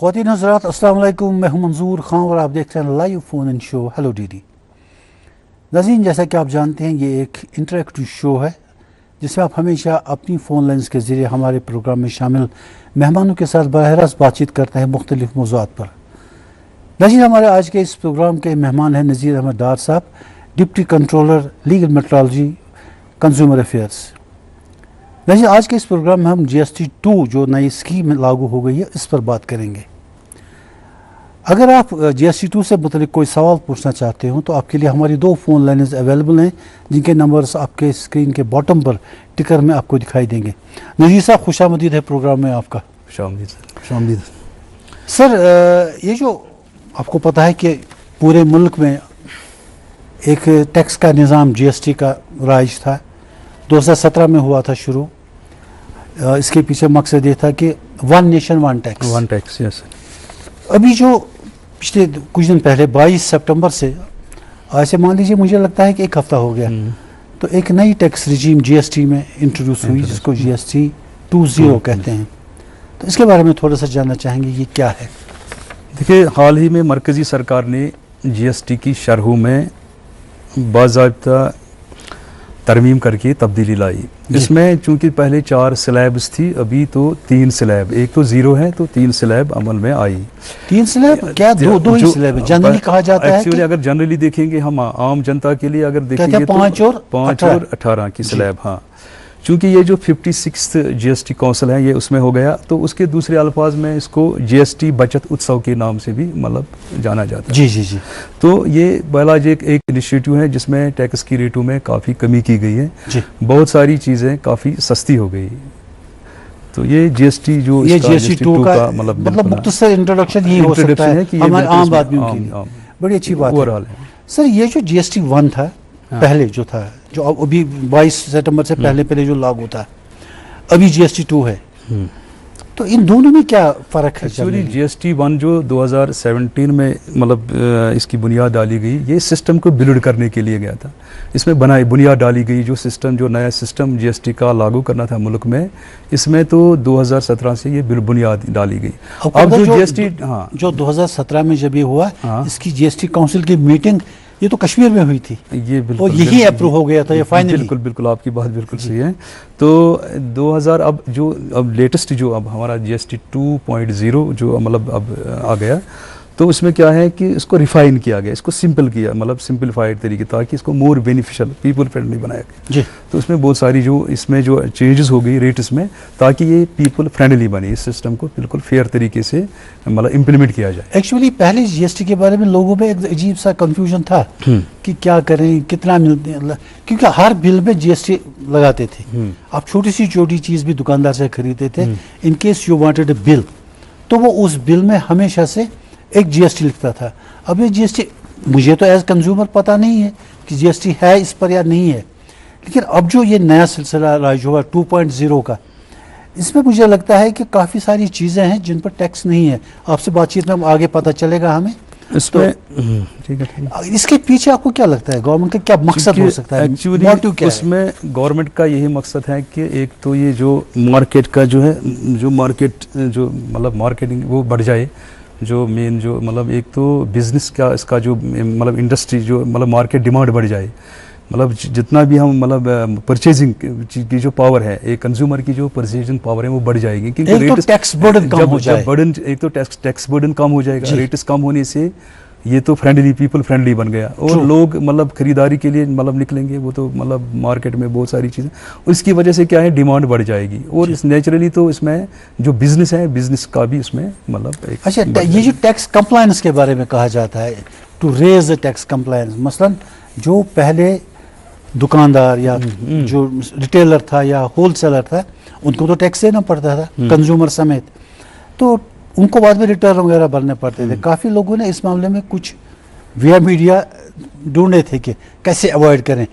ख़वातीन हज़रात अस्सलाम वालेकुम, मैं हूं मंजूर खान और आप देखते हैं लाइव फ़ोन इन शो हेलो डीडी। नाज़रीन, जैसा कि आप जानते हैं ये एक इंटरेक्टिव शो है जिसमें आप हमेशा अपनी फ़ोन लाइन्स के ज़रिए हमारे प्रोग्राम में शामिल मेहमानों के साथ बराह रास्त बातचीत करते हैं मुख्तलिफ मौज़ूआत पर। नाज़रीन, हमारे आज के इस प्रोग्राम के मेहमान हैं नज़ीर अहमद डार साहब, deputy controller legal metrology consumer affairs. नाज़रीन, आज के इस प्रोग्राम में हम GST 2 जो नई स्कीम लागू हो गई है इस पर बात करेंगे। अगर आप GST 2 से मुतल्लिक कोई सवाल पूछना चाहते हो तो आपके लिए हमारी 2 फ़ोन लाइन्स अवेलेबल हैं जिनके नंबर्स आपके स्क्रीन के बॉटम पर टिकर में आपको दिखाई देंगे। नज़ीर साहब, खुशामदीद है प्रोग्राम में आपका। खुशामदीद सर, ये जो आपको पता है कि पूरे मुल्क में एक टैक्स का निज़ाम GST का राइज था, 2017 में हुआ था शुरू। इसके पीछे मकसद ये था कि one nation one tax. Yes. अभी जो पिछले कुछ दिन पहले 22 सितंबर से आज से मान लीजिए मुझे लगता है कि एक हफ्ता हो गया, तो एक नई टैक्स रिजीम GST में इंट्रोड्यूस हुई जिसको GST 2.0 कहते हैं। तो इसके बारे में थोड़ा सा जानना चाहेंगे, ये क्या है? देखिए, हाल ही में मरकज़ी सरकार ने GST की शरहों में बाज़ाब्ता तरमीम करके तब्दीली लाई। इसमें चूंकि पहले 4 स्लैब्स थी, अभी तो 3 स्लैब, एक तो 0 है तो 3 स्लैब अमल में आई। 3 स्लैब क्या? दो ही स्लैब है जनरली कहा जाता है। एक्चुअली अगर जनरली देखेंगे हम आम जनता के लिए अगर देखेंगे तो 5 और 18 की स्लैब। हाँ, चूंकि ये जो 56th GST काउंसिल है ये उसमें हो गया, तो उसके दूसरे अल्फाज में इसको GST बचत उत्सव के नाम से भी मतलब जाना जाता है। जी। तो ये बहरहाल एक इनिशिएटिव है जिसमें टैक्स की रेटों में काफ़ी कमी की गई है, बहुत सारी चीज़ें काफ़ी सस्ती हो गई। तो ये GST जो ये GST 2 का मतलब मुख्तसर इंट्रोडक्शन ही हो सकता है कि हमारे आम आदमियों के लिए बड़ी अच्छी बात है। सर, ये जो GST 1 था पहले जो था, जो अभी 22 सितंबर से पहले जो लागू था, अभी GST 2 है, तो इन दोनों में क्या फ़र्क है? एक्चुअली GST 1 जो 2017 में मतलब इसकी बुनियाद डाली गई, ये सिस्टम को बिल्ड करने के लिए गया था। इसमें बुनियाद डाली गई जो सिस्टम, जो नया सिस्टम GST का लागू करना था मुल्क में, इसमें तो 2017 से ये बुनियाद डाली गई। अब जो GST जो 2017 में जब ये हुआ, इसकी GST काउंसिल की मीटिंग ये तो कश्मीर में हुई थी, ये बिल्कुल और यही अप्रूव हो गया था ये फाइनली। बिल्कुल आपकी बात बिल्कुल सही है। तो 2000 अब लेटेस्ट जो अब हमारा GST 2.0 जो मतलब अब आ गया, तो उसमें क्या है कि इसको रिफाइन किया गया, इसको सिंपल किया, मतलब सिंपलीफाइड तरीके, ताकि इसको मोर बेनिफिशियल पीपल फ्रेंडली बनाया गया जी। तो इसमें बहुत सारी जो इसमें जो चेंजेस हो गई रेट्स में, ताकि ये पीपल फ्रेंडली बने, इस सिस्टम को बिल्कुल फेयर तरीके से मतलब इम्प्लीमेंट किया जाए। एक्चुअली पहले GST के बारे में लोगों में एक अजीब सा कंफ्यूजन था कि क्या करें, कितना मिलते हैं, क्योंकि हर बिल में GST लगाते थे। आप छोटी सी छोटी चीज़ भी दुकानदार से खरीदते थे, in case you wanted a bill, तो वो उस बिल में हमेशा से एक GST लिखता था। अब ये GST मुझे तो एज कंज्यूमर पता नहीं है कि GST है इस पर या नहीं है, लेकिन अब जो ये नया सिलसिला राइज हुआ 2.0 का, इसमें मुझे लगता है कि काफ़ी सारी चीज़ें हैं जिन पर टैक्स नहीं है। आपसे बातचीत में आगे पता चलेगा हमें इसमें। ठीक है, इसके पीछे आपको क्या लगता है गवर्नमेंट का क्या मकसद हो सकता है? एक्चुअली उसमें गवर्नमेंट का यही मकसद है कि एक तो ये जो मार्केट का जो है, जो मार्केट जो मतलब मार्केटिंग वो बढ़ जाए, जो मेन जो मतलब एक तो बिज़नेस का इसका जो मतलब इंडस्ट्री जो मतलब मार्केट डिमांड बढ़ जाए, मतलब जितना भी हम मतलब परचेजिंग की जो पावर है, एक कंज्यूमर की जो परचेजिंग पावर है वो बढ़ जाएगी, क्योंकि एक तो टैक्स बर्डन कम हो जाए, एक तो टैक्स बर्डन कम हो जाएगा, रेट्स कम होने से ये तो फ्रेंडली पीपल फ्रेंडली बन गया, और लोग मतलब खरीदारी के लिए मतलब निकलेंगे, वो तो मतलब मार्केट में बहुत सारी चीज़ें, उसकी वजह से क्या है डिमांड बढ़ जाएगी, और इस नेचुरली तो इसमें जो बिजनेस है, बिजनेस का भी इसमें मतलब एक। अच्छा, ये जो टैक्स कंप्लायंस के बारे में कहा जाता है, to raise the tax compliance, मसलन जो पहले दुकानदार या जो रिटेलर था या होलसेलर था, उनको तो टैक्स देना पड़ता था कंज्यूमर समेत, तो उनको बाद में रिटर्न वगैरह भरने पड़ते थे। काफ़ी लोगों ने इस मामले में कुछ विया मीडिया ढूंढे थे कि कैसे अवॉइड करें,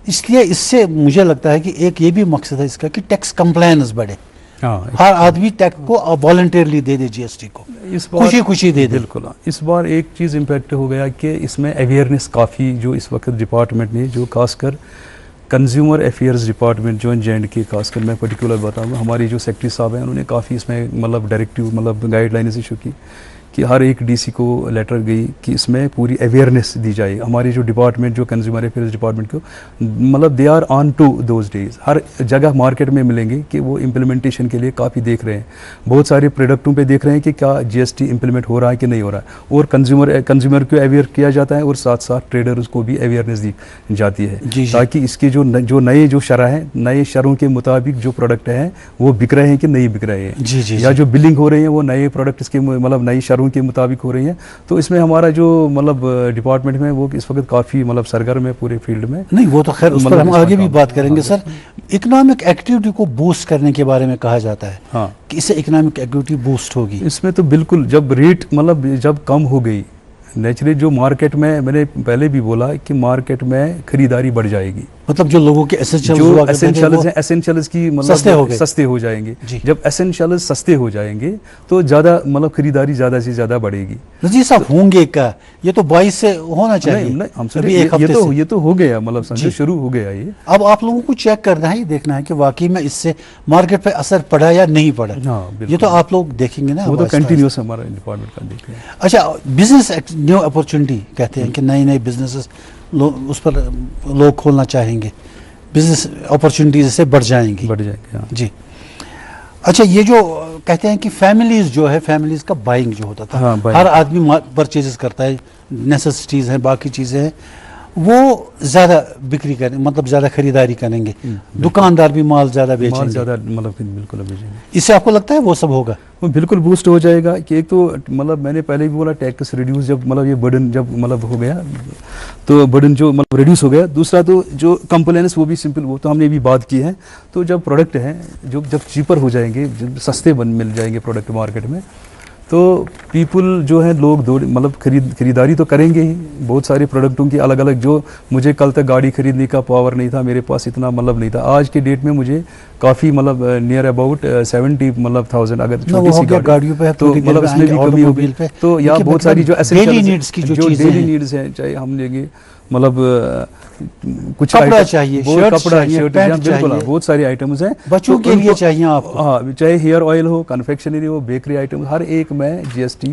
इसलिए इससे मुझे लगता है कि एक ये भी मकसद है इसका कि टैक्स कंप्लायंस बढ़े, हर आदमी टैक्स को वॉलंटियरली दे दे, GST को इस बार खुशी दे दे। बिल्कुल, इस बार एक चीज़ इम्पैक्ट हो गया कि इसमें अवेयरनेस काफ़ी जो इस वक्त डिपार्टमेंट ने जो खासकर कंज्यूमर अफेयर्स डिपार्टमेंट जो J&K खासकर मैं पर्टिकुलर बताऊंगा, हमारी जो सेक्रेटरी साहब हैं उन्होंने काफ़ी इसमें मतलब डायरेक्टिव मतलब गाइडलाइंस इशू की कि हर एक डीसी को लेटर गई कि इसमें पूरी अवेयरनेस दी जाए। हमारी जो डिपार्टमेंट जो कंज्यूमर अफेयर्स डिपार्टमेंट को मतलब they are on to those days, हर जगह मार्केट में मिलेंगे कि वो इम्प्लीमेंटेशन के लिए काफ़ी देख रहे हैं, बहुत सारे प्रोडक्टों पे देख रहे हैं कि क्या GST इम्प्लीमेंट हो रहा है कि नहीं हो रहा है, और कंज्यूमर को अवेयर किया जाता है और साथ साथ ट्रेडर्स को भी अवेयरनेस दी जाती है ताकि इसके जो नए जो शरह हैं, नए शरों के मुताबिक जो प्रोडक्ट हैं वो बिक रहे हैं कि नहीं बिक रहे हैं, या जो बिलिंग हो रही है वो नए प्रोडक्ट्स के मतलब नई शरों के मुताबिक हो रही है। तो इसमें हमारा जो मतलब डिपार्टमेंट में वो इस वक्त काफ़ी मतलब सरगर्म है पूरे फील्ड में। नहीं वो तो खैर उस पर हम आगे भी बात करेंगे। सर, इकोनॉमिक एक्टिविटी को बूस्ट करने के बारे में कहा जाता है, हाँ, कि इससे इकोनॉमिक एक्टिविटी बूस्ट होगी। इसमें तो बिल्कुल जब रेट मतलब जब कम हो गई नेचुरली जो मार्केट में, मैंने पहले भी बोला कि मार्केट में खरीदारी बढ़ जाएगी, मतलब जो लोगों के एसेंशियल्स की मतलब सस्ते हो जाएंगे। जब एसेंशियल्स सस्ते हो जाएंगे तो ज़्यादा मतलब खरीदारी ज़्यादा से ज़्यादा बढ़ेगी। जी साहब, होंगे का ये तो 22 से होना चाहिए। नहीं, हम ये तो हो गया मतलब समझो शुरू हो गया ये। अब आप लोगों को चेक करना है, देखना है कि वाकई में इससे मार्केट पे असर पड़ा या नहीं पड़ा। ये तो आप लोग देखेंगे ना, वो तो कंटिन्यूस हमारा डिपार्टमेंट का देख रहे हैं। अच्छा, बिजनेस न्यू अपॉर्चुनिटी कहते हैं कि नए नए बिजनेसेस उस पर लोग खोलना चाहेंगे, बिजनेस अपॉर्चुनिटीज से बढ़ जाएंगी। हाँ। जी। अच्छा, ये जो कहते हैं कि फैमिलीज जो है, फैमिलीज का बाइंग जो होता था, हाँ, हर आदमी परचेजेस करता है, नेसेसिटीज हैं, बाकी चीज़ें हैं, वो ज़्यादा बिक्री करें, मतलब ज़्यादा खरीदारी करेंगे, दुकानदार भी माल ज़्यादा बेचेंगे, ज़्यादा मतलब बिल्कुल बेचेंगे। इससे आपको लगता है वो सब होगा? वो बिल्कुल बूस्ट हो जाएगा कि एक तो मतलब मैंने पहले भी बोला टैक्स रिड्यूस, जब मतलब ये बर्डन जब मतलब हो गया तो बर्डन जो मतलब रिड्यूस हो गया। दूसरा तो जो कंप्लेंट्स वो भी सिंपल, वो तो हमने भी बात की है। तो जब प्रोडक्ट हैं जो जब चीपर हो जाएंगे, जब सस्ते मिल जाएंगे प्रोडक्ट मार्केट में, तो पीपल जो है लोग मतलब खरीदारी तो करेंगे ही। बहुत सारे प्रोडक्टों की अलग अलग, जो मुझे कल तक गाड़ी खरीदने का पावर नहीं था, मेरे पास इतना मतलब नहीं था, आज के डेट में मुझे काफ़ी मतलब नियर अबाउट 70 मतलब 1000 अगर छोटी सी गाड़ियों पे तो मतलब इसमें भी कमी होगी। तो या बहुत सारी जो डेली नीड्स हैं, चाहे हम लेंगे मतलब कुछ कपड़ा चाहिए, कपड़ा, शर्ट, बिल्कुल बहुत सारे आइटम्स हैं बच्चों के लिए चाहिए आपको, हाँ, चाहे हेयर ऑयल हो, कन्फेक्शनरी हो, बेकरी आइटम, हर एक में GST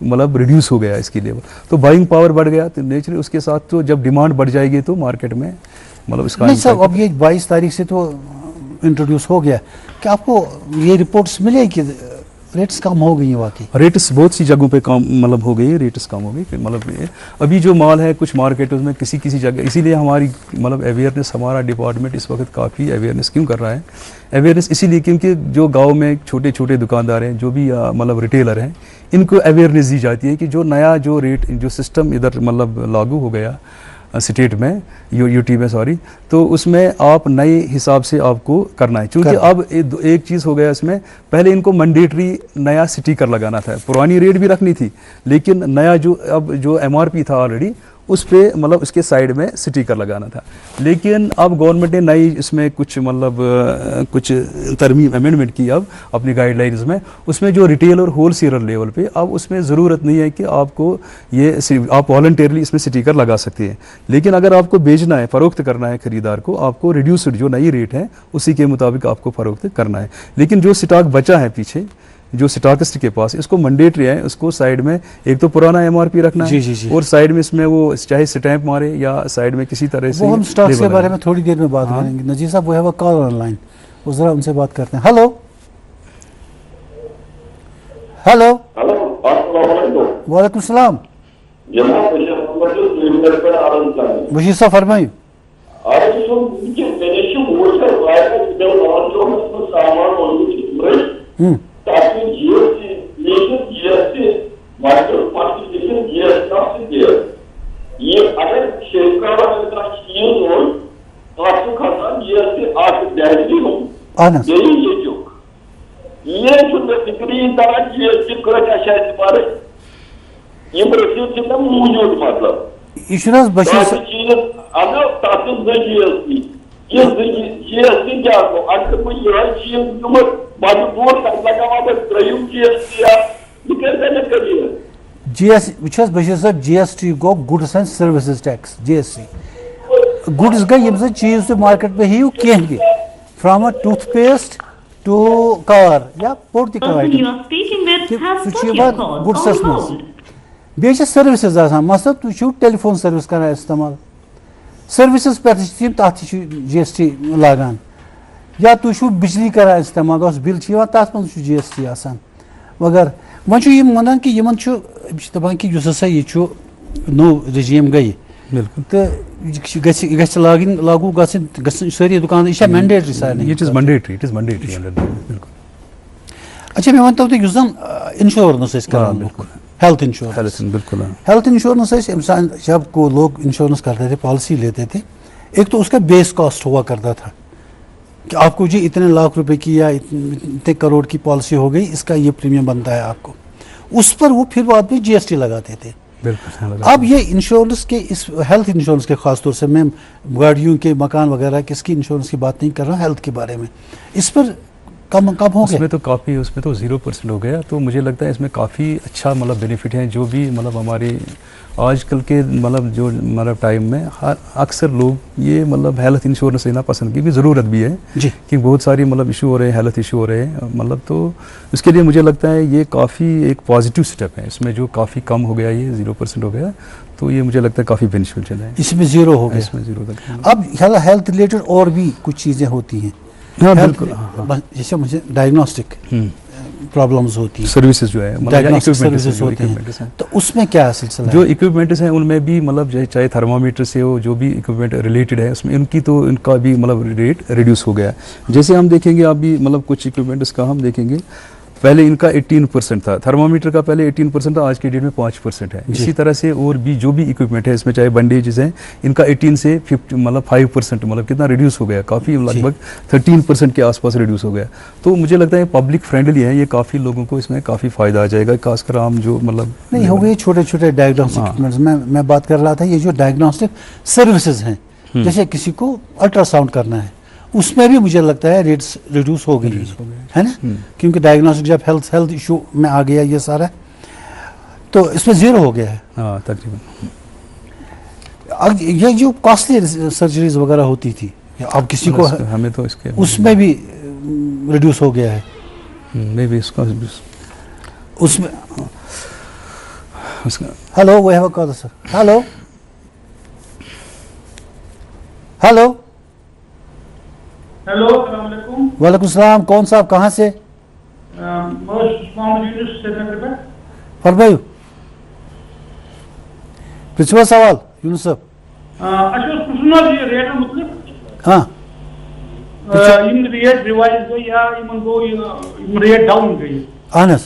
मतलब रिड्यूस हो गया इसके लेवल। तो बाइंग पावर बढ़ गया, तो नेचुरली उसके साथ तो जब डिमांड बढ़ जाएगी तो मार्केट में मतलब इसका नहीं सर, अब ये 22 तारीख से तो इंट्रोड्यूस हो गया, क्या आपको ये रिपोर्ट्स मिले कि रेट्स कम हो गई हैं? वाकई रेट्स बहुत सी जगहों पे कम मतलब हो गई, रेट्स कम हो गई। मतलब अभी जो माल है कुछ मार्केटों में किसी जगह, इसीलिए हमारी मतलब अवेयरनेस, हमारा डिपार्टमेंट इस वक्त काफ़ी अवेयरनेस क्यों कर रहा है, अवेयरनेस इसीलिए क्योंकि जो गांव में छोटे छोटे दुकानदार हैं, जो भी मतलब रिटेलर हैं, इनको अवेयरनेस दी जाती है कि जो नया जो रेट जो सिस्टम इधर मतलब लागू हो गया स्टेट में, यूटी में सॉरी, तो उसमें आप नए हिसाब से आपको करना है। क्योंकि अब एक चीज़ हो गया इसमें, पहले इनको मैंडेटरी नया स्टिकर लगाना था, पुरानी रेट भी रखनी थी, लेकिन नया जो अब जो MRP था ऑलरेडी उस पर मतलब उसके साइड में स्टिकर लगाना था। लेकिन अब गवर्नमेंट ने नई इसमें कुछ मतलब कुछ तरमीम अमेंडमेंट की अब अपनी गाइडलाइंस में, उसमें जो रिटेल और होलसेलर लेवल पे अब उसमें ज़रूरत नहीं है कि आपको ये आप वॉलंटियरली इसमें स्टिकर लगा सकते हैं। लेकिन अगर आपको बेचना है, फ़रोख्त करना है खरीदार को, आपको रिड्यूस्ड जो नई रेट है उसी के मुताबिक आपको फ़रोख्त करना है। लेकिन जो स्टॉक बचा है पीछे, जो स्टॉकिस्ट के पास, इसको मैंडेटरी है, उसको साइड में एक तो पुराना MRP रखना है, और साइड में इसमें वो चाहे स्टैंप मारे या साइड में किसी तरह से। वो हम स्टॉक्स के बारे में थोड़ी देर में बात करेंगे। नजीर साहब, वो है वो कॉल ऑनलाइन, वो जरा उनसे बात करते हैं। हेलो हेलो, वालेकुम सलाम, बशीर साहब फरमाइए। ये अगर चीज हो तो खसान GST हो ये GST मौजूद मतलब GST क्या अगर कोई चीज मजबूर GST go goods and services tax, GST goods गई यम चीज तो मार्केट में ही कह from a toothpaste to car या बोड़ person you are speaking with has put your call goods on मज hold. बे सर्विसेज मसल तुम टेलीफोन सर्विस कर इस्तेमाल सर्विसेज पे तथ GST लागान या तुम बिजली कर इस्तेमाल बिल तथ मज GST आसान मगर वन वन कि दपान कि हसा यह नो रजीम गई तो लागू सारी दुकान यह मैंडेटरी सारे अच्छा मैं वनो तुम इंश्योरेंस कर हेल्थ इंश्योरेंस जब को लोग इंश्योरेंस करते थे पॉलिसी लेते थे एक तो उसका बेस कॉस्ट हुआ करता था कि आपको जी इतने लाख रुपए की या इतने करोड़ की पॉलिसी हो गई इसका ये प्रीमियम बनता है आपको उस पर वो फिर बाद में GST लगाते थे। अब ये इंश्योरेंस के इस हेल्थ इंश्योरेंस के खास तौर से मैं गाड़ियों के मकान वगैरह के इसकी इंश्योरेंस की बात नहीं कर रहा हूँ हेल्थ के बारे में इस पर कम हो गया उसमें तो काफ़ी उसमें तो 0% हो गया तो मुझे लगता है इसमें काफ़ी अच्छा मतलब बेनिफिट है जो भी मतलब हमारे आजकल के मतलब जो मतलब टाइम में अक्सर लोग ये मतलब हेल्थ इंश्योरेंस लेना पसंद की भी ज़रूरत भी है जी कि बहुत सारी मतलब इशू हो रहे हैं हेल्थ इशू हो रहे हैं मतलब तो इसके लिए मुझे लगता है ये काफ़ी एक पॉजिटिव स्टेप है इसमें जो काफ़ी कम हो गया ये 0% हो गया तो ये मुझे लगता है काफ़ी बेनिफिशियल है इसमें 0 हो गया इसमें 0 तक अब हेल्थ रिलेटेड और भी कुछ चीज़ें होती हैं जैसे मुझे डायग्नोस्टिक प्रॉब्लम्स होती है सर्विसेज जो है डायग्नोस्टिक सर्विसेज होती हैं तो उसमें क्या सिलसिला जो इक्विपमेंट्स हैं उनमें भी मतलब चाहे थर्मामीटर से हो जो भी इक्विपमेंट रिलेटेड है उसमें इनका भी मतलब रेट रिड्यूस हो गया जैसे हम देखेंगे अभी मतलब कुछ इक्विपमेंट्स का हम देखेंगे पहले इनका 18% था थर्मामीटर का पहले 18% था आज के डेट में 5% है इसी तरह से और भी जो भी इक्विपमेंट है इसमें चाहे बैंडेजेस हैं इनका 18 से 50 मतलब 5% मतलब कितना रिड्यूस हो गया काफ़ी लगभग 13% के आसपास रिड्यूस हो गया तो मुझे लगता है पब्लिक फ्रेंडली है ये काफ़ी लोगों को इसमें काफ़ी फ़ायदा आ जाएगा खासकर आम जो मतलब नहीं हो गए छोटे छोटे डायग्नोस्टिक इक्विपमेंट्स मैं बात कर रहा था ये जो डायग्नोस्टिक सर्विसेज हैं जैसे किसी को अल्ट्रासाउंड करना है उसमें भी मुझे लगता है रेट्स रिड्यूस हो गई है ना क्योंकि डायग्नोस्टिक जब हेल्थ इशू में आ गया ये सारा तो इसमें 0 हो गया है तकरीबन ये जो कॉस्टली सर्जरीज वगैरह होती थी अब किसी को हमें तो इसके उसमें भी रिड्यूस हो गया है मे भी इसका उसमें hello we have a call sir hello hello hello अस्सलाम वालेकुम वालेकुम सलाम कौन साहब कहाँ से मोहम्मद यूनुस श्रीनगर पे फरमाइयो पिछवा सवाल यूनुस साहब अच्छा सुनो ये रेट मुतलिक हाँ इन रेट रिवाइज गई या इमन गो रेट डाउन गई अहनस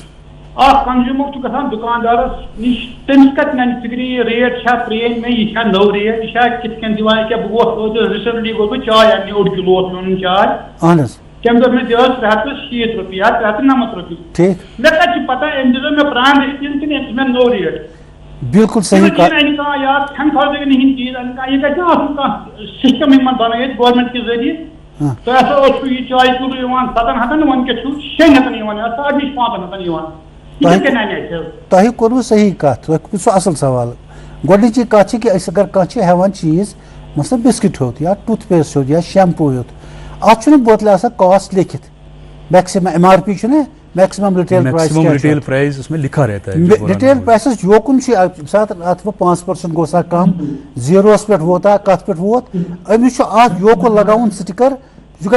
कंज्यूमर तो गसान दुकानदारस निश तमिस कत नन फिक्री रेट छा प्रेन में यह नव रेट यह कितन दिवान क्या बहुत रिसेंटली गो बह चाय अन्य 1 किलो ओन चाय अहनस तम दो मैं दिस 360 रुपये या 390 रुपये ठीक मे कत पता अम दिस मैं प्रान रेट कि मे नो रेट बिल्कुल सही कहा यार 10,000 नहीं चीज यह कह सिस्टम बन गवर्नमेंट के जरिए तो ऐसा यह चाय किलो 700 वन क्या 600 500 तह कोर सही कत असल सवाल गोडची कत कि अगर कह हेवान चीज मतलब बिस्किट होत या टूथपेस्ट होत या शैम्पू होत अत बोतल कॉस्ट लिखित maximum MRP maximum retail price उसमें लिखा रहता है रिटेल प्राइस योकुन अत 5% गो कम 0 पे वोता कत पे वोत अमिस योकुन लगाउन स्टिकर तुम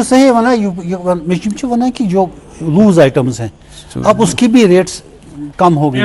सही वन कि जो लूज आइटम्स हैं अब उसकी भी रेट्स कम हो गई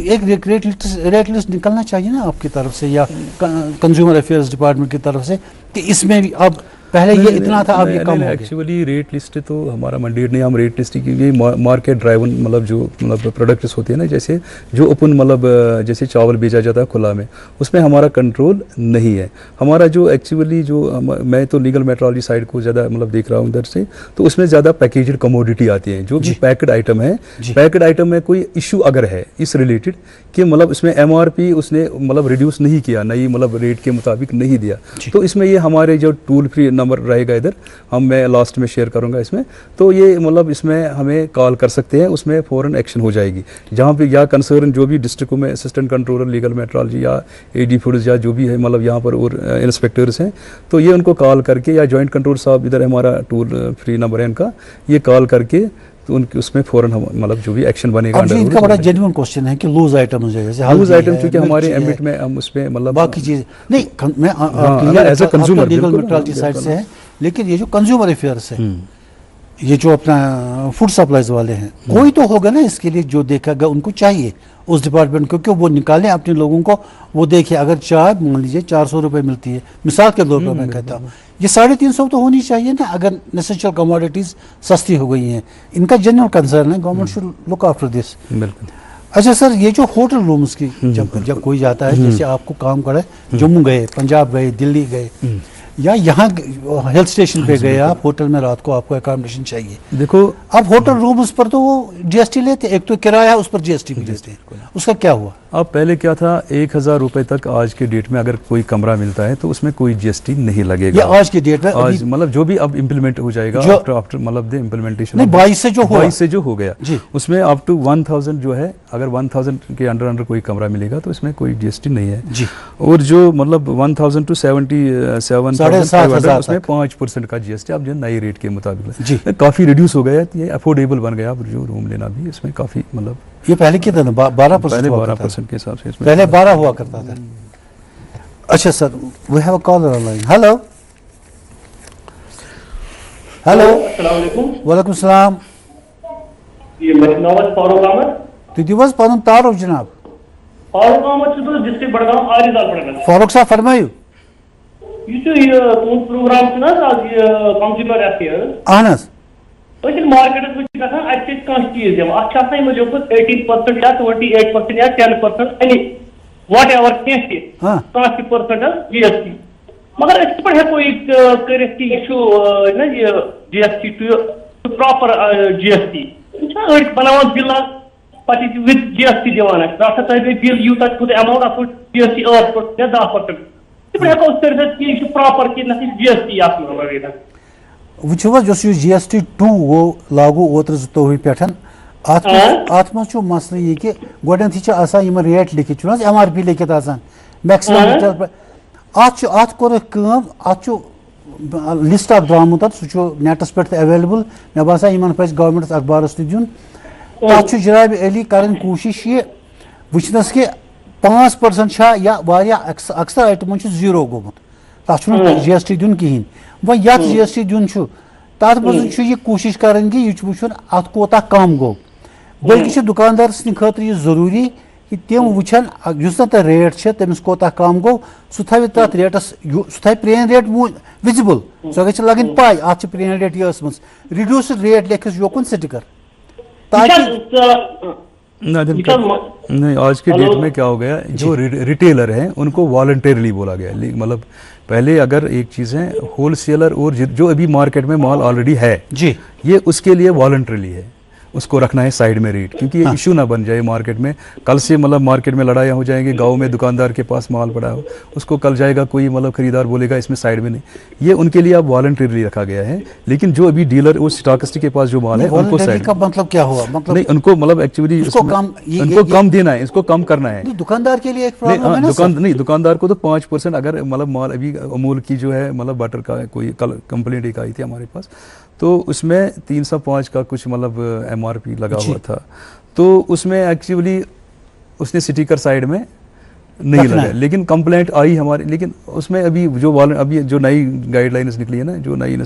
एक रेट लिस्ट निकलना चाहिए ना आपकी तरफ से या कंज्यूमर अफेयर्स डिपार्टमेंट की तरफ से कि इसमें भी अब पहले ये इतना था अब ये कम हो गया एक्चुअली रेट लिस्ट तो हमारा मंडेट नहीं हम रेट लिस्ट की मार्केट ड्राइवन मतलब जो मतलब प्रोडक्ट्स होते हैं ना जैसे जो ओपन मतलब जैसे चावल बेचा जाता है खुला में उसमें हमारा कंट्रोल नहीं है हमारा जो एक्चुअली जो मैं तो लीगल मेट्रोलॉजी साइड को ज़्यादा मतलब देख रहा हूँ उधर से तो उसमें ज़्यादा पैकेज्ड कमोडिटी आती है जो भी पैक्ड आइटम है पैक्ड आइटम में कोई इशू अगर है इस रिलेटेड कि मतलब इसमें MRP उसने मतलब रिड्यूस नहीं किया नई मतलब रेट के मुताबिक नहीं दिया तो इसमें ये हमारे जो टूल फ्री नंबर रहेगा इधर, मैं लास्ट में शेयर करूंगा इसमें। तो ये मतलब इसमें हमें कॉल कर सकते हैं, उसमें फ़ौरन एक्शन हो जाएगी। जहाँ पे या कंसर्न जो भी डिस्ट्रिक्टों में असिस्टेंट कंट्रोलर लीगल मेट्रोलॉजी या AD फूड्स या जो भी है मतलब यहाँ पर और इंस्पेक्टर्स हैं, तो ये उनको कॉल करके, या जॉइंट कंट्रोल साहब इधर हमारा टोल फ्री नंबर है इनका, ये कॉल करके तो उनके उसमें फ़ौरन हम मतलब जो भी एक्शन बनेगा। अब इनका बड़ा जेन्युइन क्वेश्चन है कि लूज आइटम जैसे लूज आइटम चूँकि हमारे एम्बिट में हम उसमें मतलब बाकी चीज़ नहीं, मैं as a consumer legal metrology side से है, लेकिन ये जो कंज्यूमर अफेयर्स है, ये जो अपना फूड सप्लाईज वाले हैं, कोई तो होगा ना इसके लिए जो देखेगा, उनको चाहिए उस डिपार्टमेंट को कि वो निकालें अपने लोगों को, वो देखें। अगर चाय मान लीजिए 400 रुपये मिलती है मिसाल के तौर पर, मैं कहता हूँ ये 350 तो होनी चाहिए ना, अगर नेसेसरी कमोडिटीज़ सस्ती हो गई हैं। इनका जनरल कंसर्न है, government should look after this. बिल्कुल। अच्छा सर, ये जो होटल रूम्स की जब कोई जाता है, जैसे आपको काम करे, जम्मू गए, पंजाब गए, दिल्ली गए, या यहाँ हिल स्टेशन पे गए आप, होटल में रात को आपको अकोमोडेशन चाहिए, देखो अब होटल रूम उस पर तो वो GST लेते, एक तो किराया उस पर GST भी लेते हैं, उसका क्या हुआ? अब पहले क्या था, 1000 रुपए तक आज के डेट में अगर कोई कमरा मिलता है तो उसमें कोई GST नहीं लगेगा। ये आज की डेट में आज मतलब जो भी अब इम्प्लीमेंट हो जाएगा आफ्टर मतलब द इम्प्लीमेंटेशन नहीं 22 से जो हो गया उसमें अप टू 1000 जो है, अगर 1000 के अंडर कोई कमरा मिलेगा तो इसमें कोई GST नहीं है जी। और जो मतलब 1000 to 77,500 उसमें 5% का GST अब जो नए रेट के मुताबिक काफी रिड्यूस हो गया, ये अफोर्डेबल बन गया। अब जो रूम लेना भी इसमें काफी मतलब, ये पहले कितना था? 12% पहले 12% के हिसाब से, पहले 12 हुआ करता था। अच्छा sir, we have a caller online. Hello hello, अस्सलाम वालेकुम। वालेकुम सलाम। ये नवाज फारूक अहमद। तो दिवस पन तारुफ जनाब। फारूक अहमद डिस्ट्रिक्ट बडगाम आरिजाल पड़ेगा। फारूक साहब फरमाइयो। ये तुम प्रोग्राम ना आज ये कंज्यूमर अफेयर्स अहनस मार्केट चीज 18% या 28% या 10% एनी वट एवर कह GST, मगर हेको GST टू प्रॉपर GST बना बिल विद GST दिवान बिल यूत अमाउंट GST 8% या 10% हेको प्रॉपर GST वगैरह वो GST 2 वो लागू ओतर 2 पे अत मसल ये कि गोडन रेट लिखित MRP लिखित मैक्सिमम अत कोर लिस्ट अख द्रामुत सह नेटस पे अवेलेबल। मे बासान पे गवर्नमेंट अखबारस दिन तथ जनाब अली कर कोशिश ये वचनस कि 5% या अक्सर आइटमन 0 गोमुत, तथ GST दिन कहें। वो यथ GST दिन तथ मज ये कोशिश कर वुन अत कोता कम गो, बल्कि दुकानदार खतर यह जरूरी कि तम वुन ना तह रेट तमिस कोता कम गो, सह थव तथ रेटस सह थव प्रेन रेट विजिबल, सह गई लगन पाई अत प्रेन रेट यह रिड्यूस्ड रेट लिखिस योकुन स्टिकर ताकि नहीं। आज के डेट में क्या हो गया, जो रिटेलर हैं उनको वॉलंटरली बोला गया। मतलब पहले अगर एक चीज़ है होलसेलर और जो अभी मार्केट में माल ऑलरेडी है जी, ये उसके लिए वॉलंटरली है, उसको रखना है साइड में रेट, क्योंकि ये इशू ना बन जाए मार्केट में। कल से मतलब मार्केट में लड़ाइयाँ हो जाएंगी, गांव में दुकानदार के पास माल पड़ा हो, उसको कल जाएगा कोई मतलब खरीदार बोलेगा इसमें साइड में नहीं, ये उनके लिए अब वॉलंटरली रखा गया है। लेकिन जो अभी डीलर और स्टॉकिस्ट के पास जो माल है उनको साइड का मतलब क्या हुआ, मतलब नहीं, उनको मतलब एक्चुअली उनको कम देना है, इसको कम करना है। दुकानदार के लिए एक प्रॉब्लम है ना दुकानदार को तो 5% अगर मतलब माल अभी अमूल की जो है मतलब बटर का कोई कल कंप्लेंट एक आई थी हमारे पास, तो उसमें 305 का कुछ मतलब MRP लगा हुआ था, तो उसमें एक्चुअली उसने स्टिकर साइड में नहीं लगा, लेकिन कंप्लेंट आई हमारी। लेकिन उसमें अभी जो नई गाइडलाइंस निकली है ना, जो नई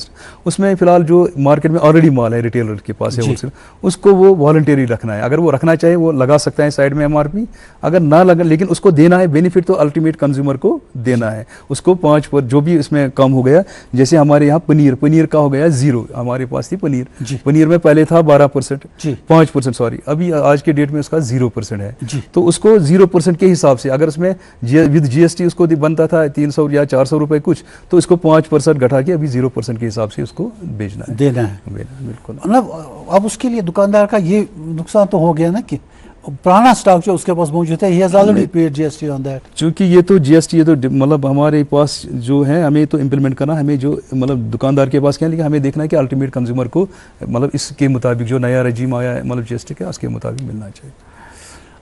उसमें फिलहाल जो मार्केट में ऑलरेडी माल है रिटेलर के पास है होलसेल, उसको वो वॉलंटरी रखना है। अगर वो रखना चाहे वो लगा सकता है साइड में MRP, अगर ना लगा लेकिन उसको देना है बेनिफिट, तो अल्टीमेट कंज्यूमर को देना है उसको 5 पर जो भी इसमें कम हो गया। जैसे हमारे यहाँ पनीर का हो गया 0, हमारे पास थी पनीर में पहले था 12%, 5% सॉरी, अभी आज के डेट में उसका 0% है, तो उसको 0% के हिसाब से अगर विद GST उसको बनता था 300 या 400 रुपए कुछ, तो इसको 5% घटा के अभी 0% के हिसाब से उसको बेचना है, देना है। बिल्कुल। मतलब अब उसके लिए दुकानदार का ये नुकसान तो हो गया ना कि पुराना स्टॉक जो उसके पास मौजूद है, he has already paid GST on that. चूंकि ये तो जीएसटी, ये तो मतलब हमारे पास जो है हमें तो इम्प्लीमेंट करना, हमें जो मतलब दुकानदार के पास क्या है, लेकिन हमें देखना है कि अल्टीमेट कंज्यूमर को मतलब इसके मुताबिक जो नया रजीम आया है मतलब जीएसटी का, उसके मुताबिक मिलना चाहिए।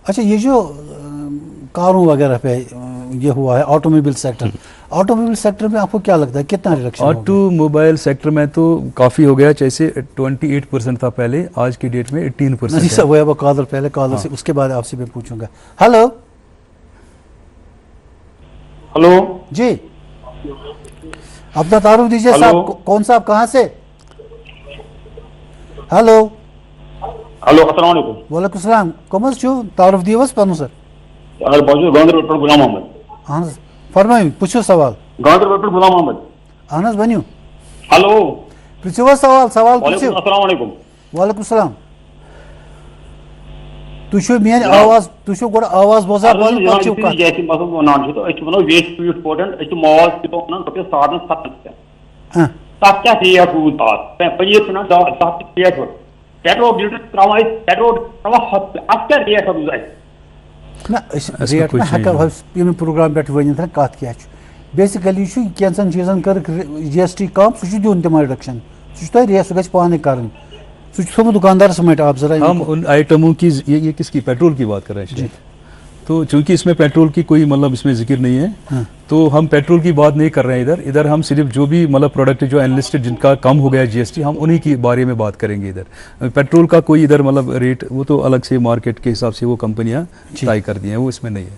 अच्छा, ये जो कारों वगैरह पे ये हुआ है ऑटोमोबाइल सेक्टर, ऑटोमोबाइल सेक्टर में आपको क्या लगता है कितना रिडक्शन? ऑटोमोबाइल सेक्टर में तो काफ़ी हो गया, जैसे 28% था पहले, आज की डेट में 18%। नहीं सर, वो है वो कॉलर, पहले कॉलर से, उसके बाद आपसे मैं पूछूंगा। हेलो हेलो जी, अपना तारुफ दीजिए साहब, कौन साहब, कहाँ से? हेलो हेलो, अस्सलाम वालेकुम। वालेकुम सलाम, कम छो, तारुफ दिवस पनु सर। अगर बाजू गांधरबल पर गुलाम अहमद। हाँ फरमाइए, पूछो सवाल। गांधरबल पर गुलाम अहमद। अहनस बनियो। हेलो, पूछो सवाल, सवाल पूछो। अस्सलाम वालेकुम। वालेकुम सलाम। तुझो मेन आवाज, तुझो गोड़ आवाज बोजा बोल पछो का। जैसे मसला वनान छ तो अच वनो वेस्ट टू इंपोर्टेंट अच मॉल तो वनान रुपये 7.5 हां तक क्या रेट हूं तात पे सुना 7 रेट हो पेट्रोल लीटर त्रवाई पेट्रोल त्रवा अब क्या रेट हो जाए ना रेट ना हका यम प्रोग्राम पे वन था कत क्या बेसिकली छु कैंसन चीजन कर जीएसटी कम सु दियोन तम रिडक्शन सु तो रेट सु गछ पाने करन सु दुकानदार समेट आप जरा हम उन आइटमों की ये किसकी, पेट्रोल की बात कर रहे हैं। तो चूंकि इसमें पेट्रोल की कोई मतलब इसमें जिक्र नहीं है, हाँ। तो हम पेट्रोल की बात नहीं कर रहे हैं इधर हम सिर्फ जो भी मतलब प्रोडक्ट जो एनलिस्टेड जिनका कम हो गया जीएसटी, हम उन्हीं के बारे में बात करेंगे। इधर पेट्रोल का कोई इधर मतलब रेट वो तो अलग से मार्केट के हिसाब से वो कंपनियां तय कर दी हैं, वो इसमें नहीं है।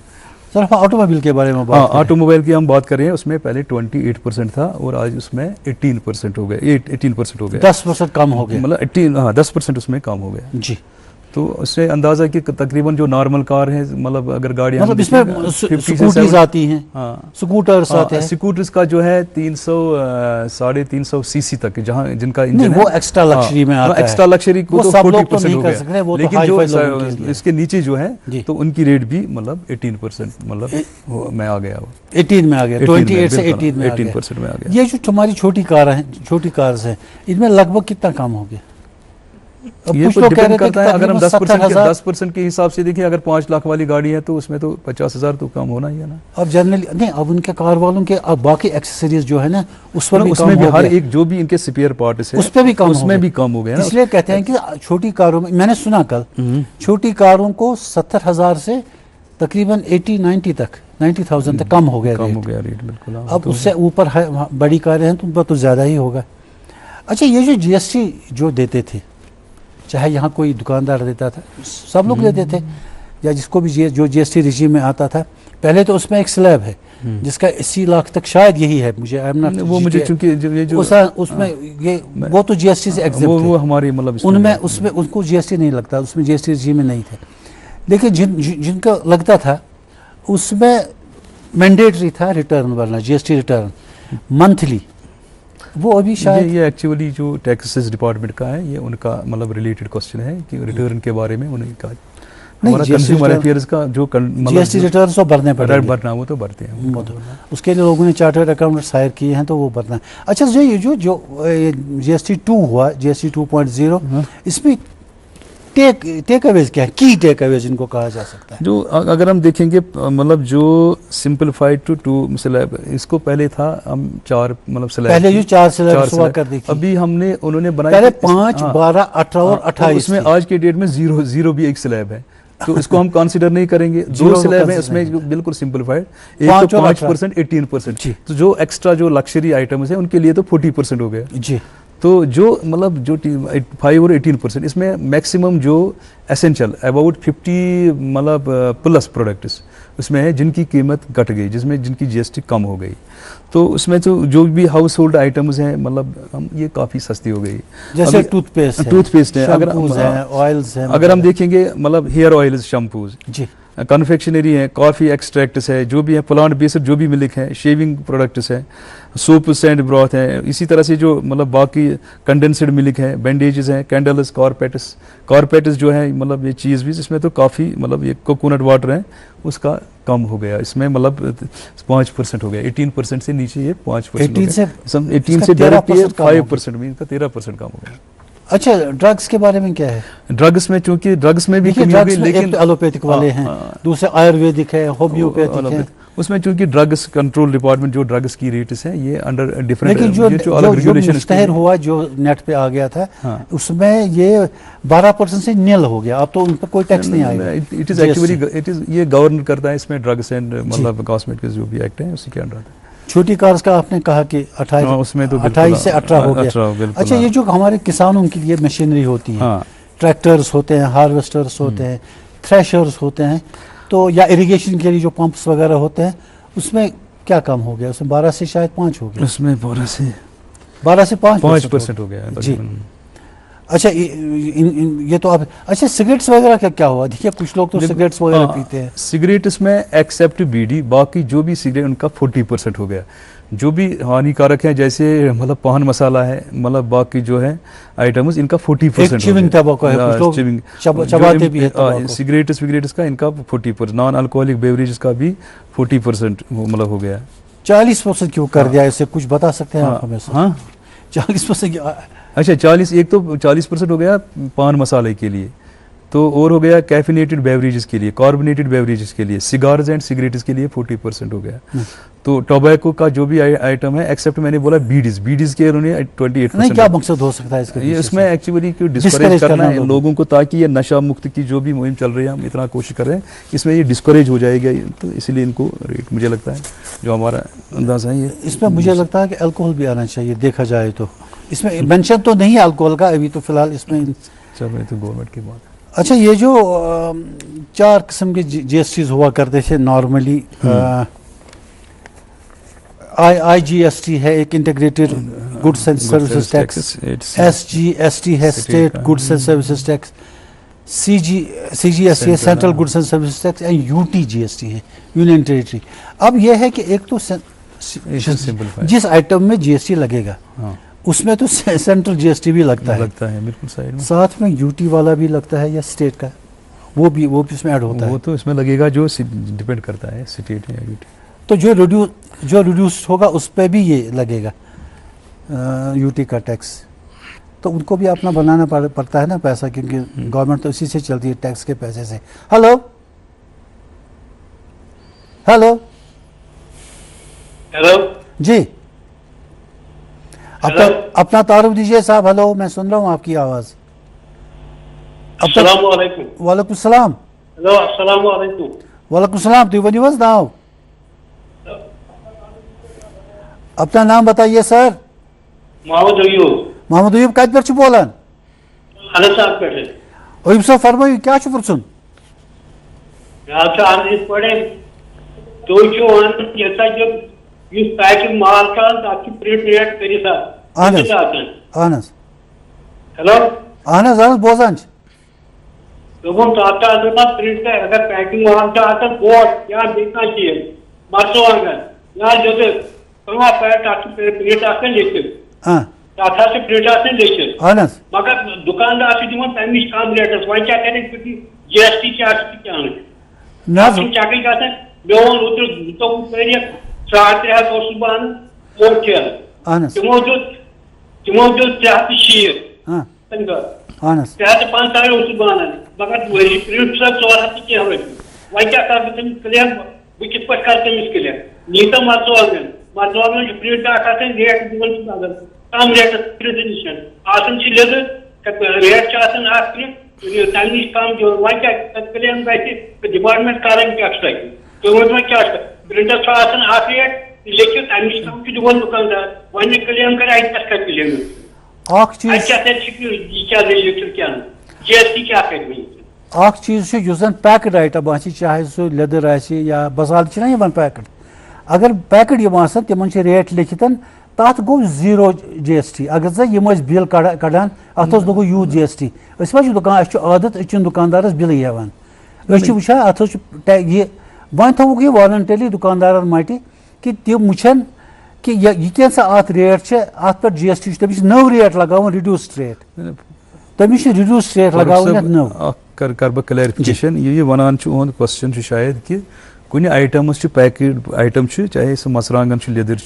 सर ऑटोमोबाइल के बारे में बात, हाँ ऑटोमोबाइल की हम बात कर रहे हैं, उसमें पहले 28% था और आज उसमें 18% हो गया, 18% हो गया, 10% कम हो गया, मतलब 18 हाँ 10% उसमें कम हो गया जी। तो उससे अंदाजा कि तकरीबन जो नॉर्मल कार है मतलब अगर गाड़ियाँ मतलब इसमें स्कूटीज आती हैं, हाँ स्कूटर्स आते हैं, स्कूटर्स का जो है 300-350 सीसी तक जहाँ जिनका इंजन वो एक्स्ट्रा लग्जरी में आता है, एक्स्ट्रा लग्जरी को तो 40% हो गया, लेकिन जो इसके नीचे जो है तो उनकी रेट भी मतलब 18% मतलब में आ गया, 18 में आ गया, 28 से 18 में 18% में आ गया। ये जो हमारी छोटी कार है, छोटी कार्स हैं, इनमें लगभग कितना कम हो गया? ये तो डिपेंड करता है, अगर हम 10% के हिसाब से देखें, अगर 5 लाख वाली गाड़ी है तो उसमें तो 50,000 तो कम होना ही है ना। अब जनरली नहीं, अब उनके कार वालों के अब बाकी एक्सेसरीज जो है ना उसमें भी हर एक जो भी इनके स्पेयर पार्ट्स है उस पे भी कम हो गया ना। इसलिए कहते हैं कि छोटी कारों में, मैंने सुना कल छोटी कारों को 70,000 से तकरीबन 80-90 तक 90,000 तक कम हो गया रेट, बिल्कुल। अब उससे ऊपर बड़ी कारें हैं तो उन पर तो ज़्यादा ही होगा। अच्छा, ये जो जीएसटी जो देते थे, चाहे यहाँ कोई दुकानदार देता था, सब लोग देते थे, या जिसको भी जो जीएसटी रिजीम में आता था, पहले तो उसमें एक स्लैब है जिसका 80 लाख तक शायद यही है, मुझे आई एम नॉट, वो मुझे चूंकि ये जो उसमें ये वो तो जीएसटी से एग्जेम्प्ट थे, वो हमारी मतलब उनमें उसमें उनको जीएसटी नहीं लगता, उसमें जीएसटी रिजीम में नहीं थे। लेकिन जिनका लगता था उसमें मैंडेटरी था रिटर्न भरना, जीएसटी रिटर्न मंथली, वो अभी शायद ये एक्चुअली जो टैक्सेस डिपार्टमेंट का है, ये उनका मतलब रिलेटेड क्वेश्चन है कि रिटर्न के बारे में उन्हें कहा हमारा कंज्यूमर अफेयर्स का जो जीएसटी रिटर्न तो भरने पड़े, भरना वो तो भरते हैं, उसके लिए लोगों ने चार्टर्ड अकाउंटेंट्स हायर किए हैं तो वो भरना है। अच्छा, जो जीएसटी 2 हुआ, जीएसटी 2.0, इसमें टेक अवेज क्या है, की टेक अवेज इनको कहा जा सकता है? जो अगर हम देखेंगे मतलब जो सिंपलीफाइड टू 2 स्लैब, इसको पहले था हम 4 मतलब स्लैब, पहले जो 4 स्लैब हुआ कर दी थी, अभी उन्होंने बनाया पहले 5, 12, 18 और 28, उसमें आज के डेट में 0 भी एक स्लैब है, तो इसको हम कंसीडर नहीं करेंगे। 2 स्लैब है उसमें बिल्कुल सिंपलिफाइड, एक तो 5% 18%, तो जो एक्स्ट्रा जो लग्जरी आइटम्स है उनके लिए तो 40% हो गया जी। तो जो मतलब जो 5 और 18%, इसमें मैक्सिमम जो एसेंशियल अबाउट 50 मतलब प्लस प्रोडक्ट्स उसमें है जिनकी कीमत घट गई, जिनकी जीएसटी कम हो गई, तो उसमें तो जो भी हाउस होल्ड आइटम्स हैं मतलब हम ये काफ़ी सस्ती हो गई, जैसे टूथपेस्ट है, ऑयल्स हैं, अगर हम देखेंगे मतलब हेयर ऑयल्स, शैम्पूज जी, कन्फेक्शनरी है, कॉफ़ी एक्सट्रैक्ट्स है, जो भी है प्लांट बेस्ड जो भी मिल्क है, शेविंग प्रोडक्ट्स है, सोप सैंड ब्रॉथ है, इसी तरह से जो मतलब बाकी कंडेंसड मिल्क है, बैंडेजेस हैं, कैंडल्स, कारपेट्स जो है मतलब ये चीज़ भी, इसमें तो काफ़ी मतलब ये कोकोनट वाटर है उसका कम हो गया, इसमें मतलब 5% हो गया, 18% से नीचे ये 5%, 18 से डायरेक्ट 5% में इनका 13% कम हो गया। अच्छा, ड्रग्स के बारे में क्या है? ड्रग्स में, चूंकि ड्रग्स में भी कमी हो गई, लेकिन एलोपैथिक वाले हैं, दूसरे आयुर्वेदिक है, होम्योपैथिक है, उसमें चूंकि ड्रग्स कंट्रोल डिपार्टमेंट जो ड्रग्स की रेट्स हैं ये अंडर डिफरेंट, लेकिन जो अलग रेगुलेशन मुश्तहर हुआ जो नेट पे आ गया था, हाँ। उसमें ये 12% से नील हो गया, अब तो उन पर कोई टैक्स नहीं आएगा। इट इज एक्चुअली ये गवर्न करता है इसमें ड्रग्स एंड मतलब कॉस्मेटिक्स जो भी एक्ट है उसी के अंडर आता है। छोटी कार्स का आपने कहा कि 28 उसमें तो 28 से 18 हो गया। अच्छा, ये जो हमारे किसानों के लिए मशीनरी होती है, ट्रैक्टर्स होते हैं, हार्वेस्टर्स होते हैं, थ्रेशर्स होते हैं, तो या इरिगेशन के लिए जो पंप्स वगैरह होते हैं, उसमें क्या कम हो गया? उसमें 12 से शायद 5 हो गया, उसमें 12 से 5% हो गया जी। अच्छा, ये तो आप, अच्छा सिगरेट्स वगैरह का क्या हुआ? देखिए कुछ लोग तो सिगरेट्स वगैरह पीते हैं। सिगरेट इसमें एक्सेप्ट बीड़ी, बाकी जो भी सिगरेट उनका 40% हो गया। जो भी हानिकारक है जैसे मतलब पान मसाला है, मतलब बाकी जो है आइटम्स इनका 40% चिविंग टबैको है, कुछ लोग चबाते भी हैं सिगरेट्स का इनका 40%, नॉन अल्कोहलिक बेवरेजेस का भी 40% मतलब हो गया। 40% क्यों कर दिया इसे, कुछ बता सकते हैं आप हमें? हाँ 40%। अच्छा 40% हो गया पान मसाले के लिए, तो और हो गया कैफिनेटेड बेवरेजेस के लिए, कार्बोनेटेड बेवरेजेस के लिए, सिगार्स एंड सिगरेट्स के लिए 40% हो गया। तो टोबैको का जो भी आइटम है एक्सेप्ट मैंने बोला बीडीज के उन्होंने 28%। नहीं, क्या मकसद हो सकता है इसका? ये इसमें एक्चुअली क्यों डिस्करेज करना है लोगों को, ताकि ये नशा मुक्त की जो भी मुहिम चल रही है हम इतना कोशिश कर रहे हैं इसमें ये डिस्करेज हो जाएगा, तो इसलिए इनको रेट मुझे लगता है जो हमारा अंदाजा है ये इसमें मुझे लगता है कि अल्कोहल भी आना चाहिए देखा जाए तो। इसमें मेंशन तो नहीं है अल्कोहल का अभी तो फिलहाल इसमें, चल रही तो गवर्नमेंट की बात। अच्छा, ये जो 4 किस्म के जीएसटी हुआ करते थे नॉर्मली, IGST है एक integrated goods and services tax, SGST है state goods and services tax, CGST है central goods and services tax, and UTGST है यूनियन टेरिटरी। अब यह है कि एक तो जिस आइटम में GST लगेगा उसमें तो सेंट्रल GST भी लगता है बिल्कुल साइड में, साथ में UT वाला भी लगता है या स्टेट का, वो भी इसमें ऐड होता है। वो तो इसमें लगेगा जो डिपेंड करता है स्टेट या UT। तो जो रिड्यूस होगा उस पर भी ये लगेगा UT का टैक्स, तो उनको भी अपना बनाना पड़ता है ना पैसा, क्योंकि गवर्नमेंट तो इसी से चलती है, टैक्स के पैसे से। हेलो हेलो हेलो जी, अपना तारुफ दीजिए साहब। हेलो, मैं सुन रहा हूँ आपकी आवाज। अस्सलाम वालेकुम। वालेकुम सलाम। हेलो अस्सलाम वालेकुम। वालेकुम सलाम। तुम वनी वज नाव, अपना नाम बताइए सर। मोहम्मद अयूब। मोहम्मद अयूब कत पे बोलान? हनसाब पे। अयूब साहब फरमाइए क्या छु पुरसुन? पैकिंग माल का प्रिंट रेट करी हेलो अहन बोजान प्रिंट अगर पैकिंग माल का आता बोर्ड या देखना चाहिए मर्चवांगन या जो प्रिंट आते लिखित प्रिंट लिखित मगर दुकानदार तमिश कम रेटस वन क्या करें GST क्या मे वो रुत 300 बन तिमो जो 360 350 बन मगर प्रिंट 400 क्या वन क्या कर क्लियर बह कित पे कर तमिस क्लियर नीता मर्चवांगन प्रिंट रेट दिवन कम रेट प्रिंट निशन आसन लेदर रेट प्रिंट तमिश कम जो वन क्या क्लेम गि डिपार्टमेंट कर टैक्स तो वो क्या प्रिंटस रेट लिखियो तमिश कम दिवन दुकानदार वन क्लेम कर क्लेम GST क्या अख चीज जुस पैकेड आइटम आह चाहे सह लेदर या बसाल यहां पैकेड, अगर पैकेड तिम रेट लिखित तथ गो 0 GST। अगर यम बिल कड़ान अत गो यूत GST दुकान आदत दुकानदार बिल हेवान वुचान अत वन थोक यह वॉलंटरी दुकानदार मटि कि तम वुचन कि यह कैसा अत रेट अत पे GST तमिस नव रेट लगाव रिड्यूस्ड रेट तमिस रिड्यूस्ड रेट लगाव नव कर बह क्लैरिफिकेशन ये वनान क्वेश्चन शायद कि कुछ आइटम्स पैकेड आइटम चाहे सो मसरांगन लेदर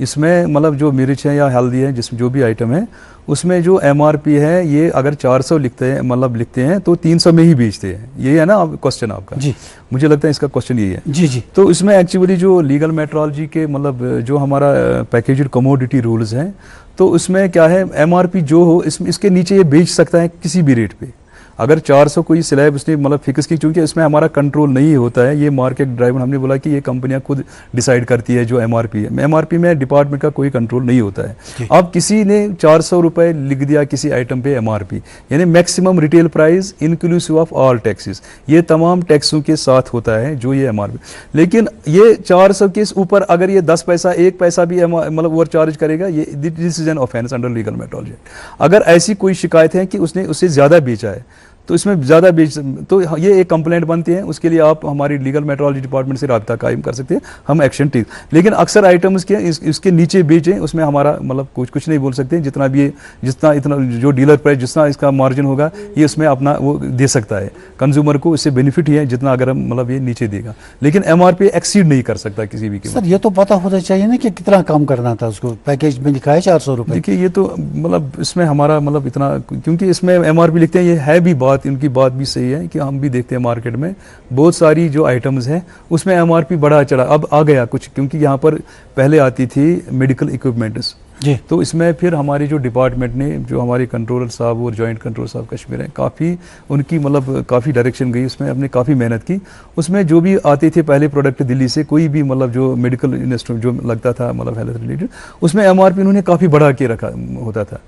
इसमें मतलब जो मिर्च है या हल्दी है जिसमें जो भी आइटम है उसमें जो MRP है ये अगर 400 लिखते हैं मतलब लिखते हैं तो 300 में ही बेचते हैं। ये है ना क्वेश्चन आपका जी, मुझे लगता है इसका क्वेश्चन यही है जी जी। तो इसमें एक्चुअली जो लीगल मेट्रोलॉजी के मतलब जो हमारा पैकेज्ड कमोडिटी रूल्स हैं तो उसमें क्या है MRP जो हो इसके नीचे ये बेच सकता है किसी भी रेट पे। अगर 400 कोई स्लैब उसने मतलब फिक्स की, क्योंकि इसमें हमारा कंट्रोल नहीं होता है, ये मार्केट ड्राइवन हमने बोला कि ये कंपनियां खुद डिसाइड करती है जो MRP है। MRP में डिपार्टमेंट का कोई कंट्रोल नहीं होता है। अब किसी ने 400 रुपये लिख दिया किसी आइटम पे MRP, यानी maximum retail price inclusive of all taxes, ये तमाम टैक्सों के साथ होता है जो ये MRP। लेकिन ये 400 के ऊपर अगर ये 10 पैसा 1 पैसा भी मतलब ओवर चार्ज करेगा, ये this is an offence under legal metrology. अगर ऐसी कोई शिकायत है कि उसने उससे ज़्यादा बेचा है तो इसमें ज़्यादा बेच तो ये एक कंप्लेंट बनती है, उसके लिए आप हमारी लीगल मेट्रोलॉजी डिपार्टमेंट से रब्ता कायम कर सकते हैं, हम एक्शन टेक। लेकिन अक्सर आइटम्स के इसके नीचे बेचें उसमें हमारा मतलब कुछ नहीं बोल सकते, जितना भी जितना इतना जो डीलर प्राइस जितना इसका मार्जिन होगा ये उसमें अपना वो दे सकता है, कंज्यूमर को इससे बेनिफिट ही है जितना अगर हम मतलब ये नीचे देगा, लेकिन MRP एक्सीड नहीं कर सकता किसी भी कीमत। सर ये तो पता होना चाहिए ना कि कितना कम करना था उसको, पैकेज में लिखा है 400 रुपये। देखिए ये तो मतलब इसमें हमारा मतलब इतना, क्योंकि इसमें MRP लिखते हैं, ये है भी बात, इनकी बात भी सही है कि हम भी देखते हैं मार्केट में बहुत सारी जो आइटम्स हैं उसमें MRP बढ़ा चढ़ा अब आ गया कुछ, क्योंकि यहाँ पर पहले आती थी मेडिकल इक्विपमेंट्स जी, तो इसमें फिर हमारी जो डिपार्टमेंट ने जो हमारे कंट्रोलर साहब और जॉइंट कंट्रोलर साहब कश्मीर हैं, काफ़ी उनकी मतलब काफ़ी डायरेक्शन गई, उसमें हमने काफ़ी मेहनत की। उसमें जो भी आते थे पहले प्रोडक्ट दिल्ली से, कोई भी मतलब जो मेडिकल इंडस्ट्री जो लगता था मतलब हेल्थ रिलेटेड, उसमें MRP उन्होंने काफ़ी बढ़ा के रखा होता था।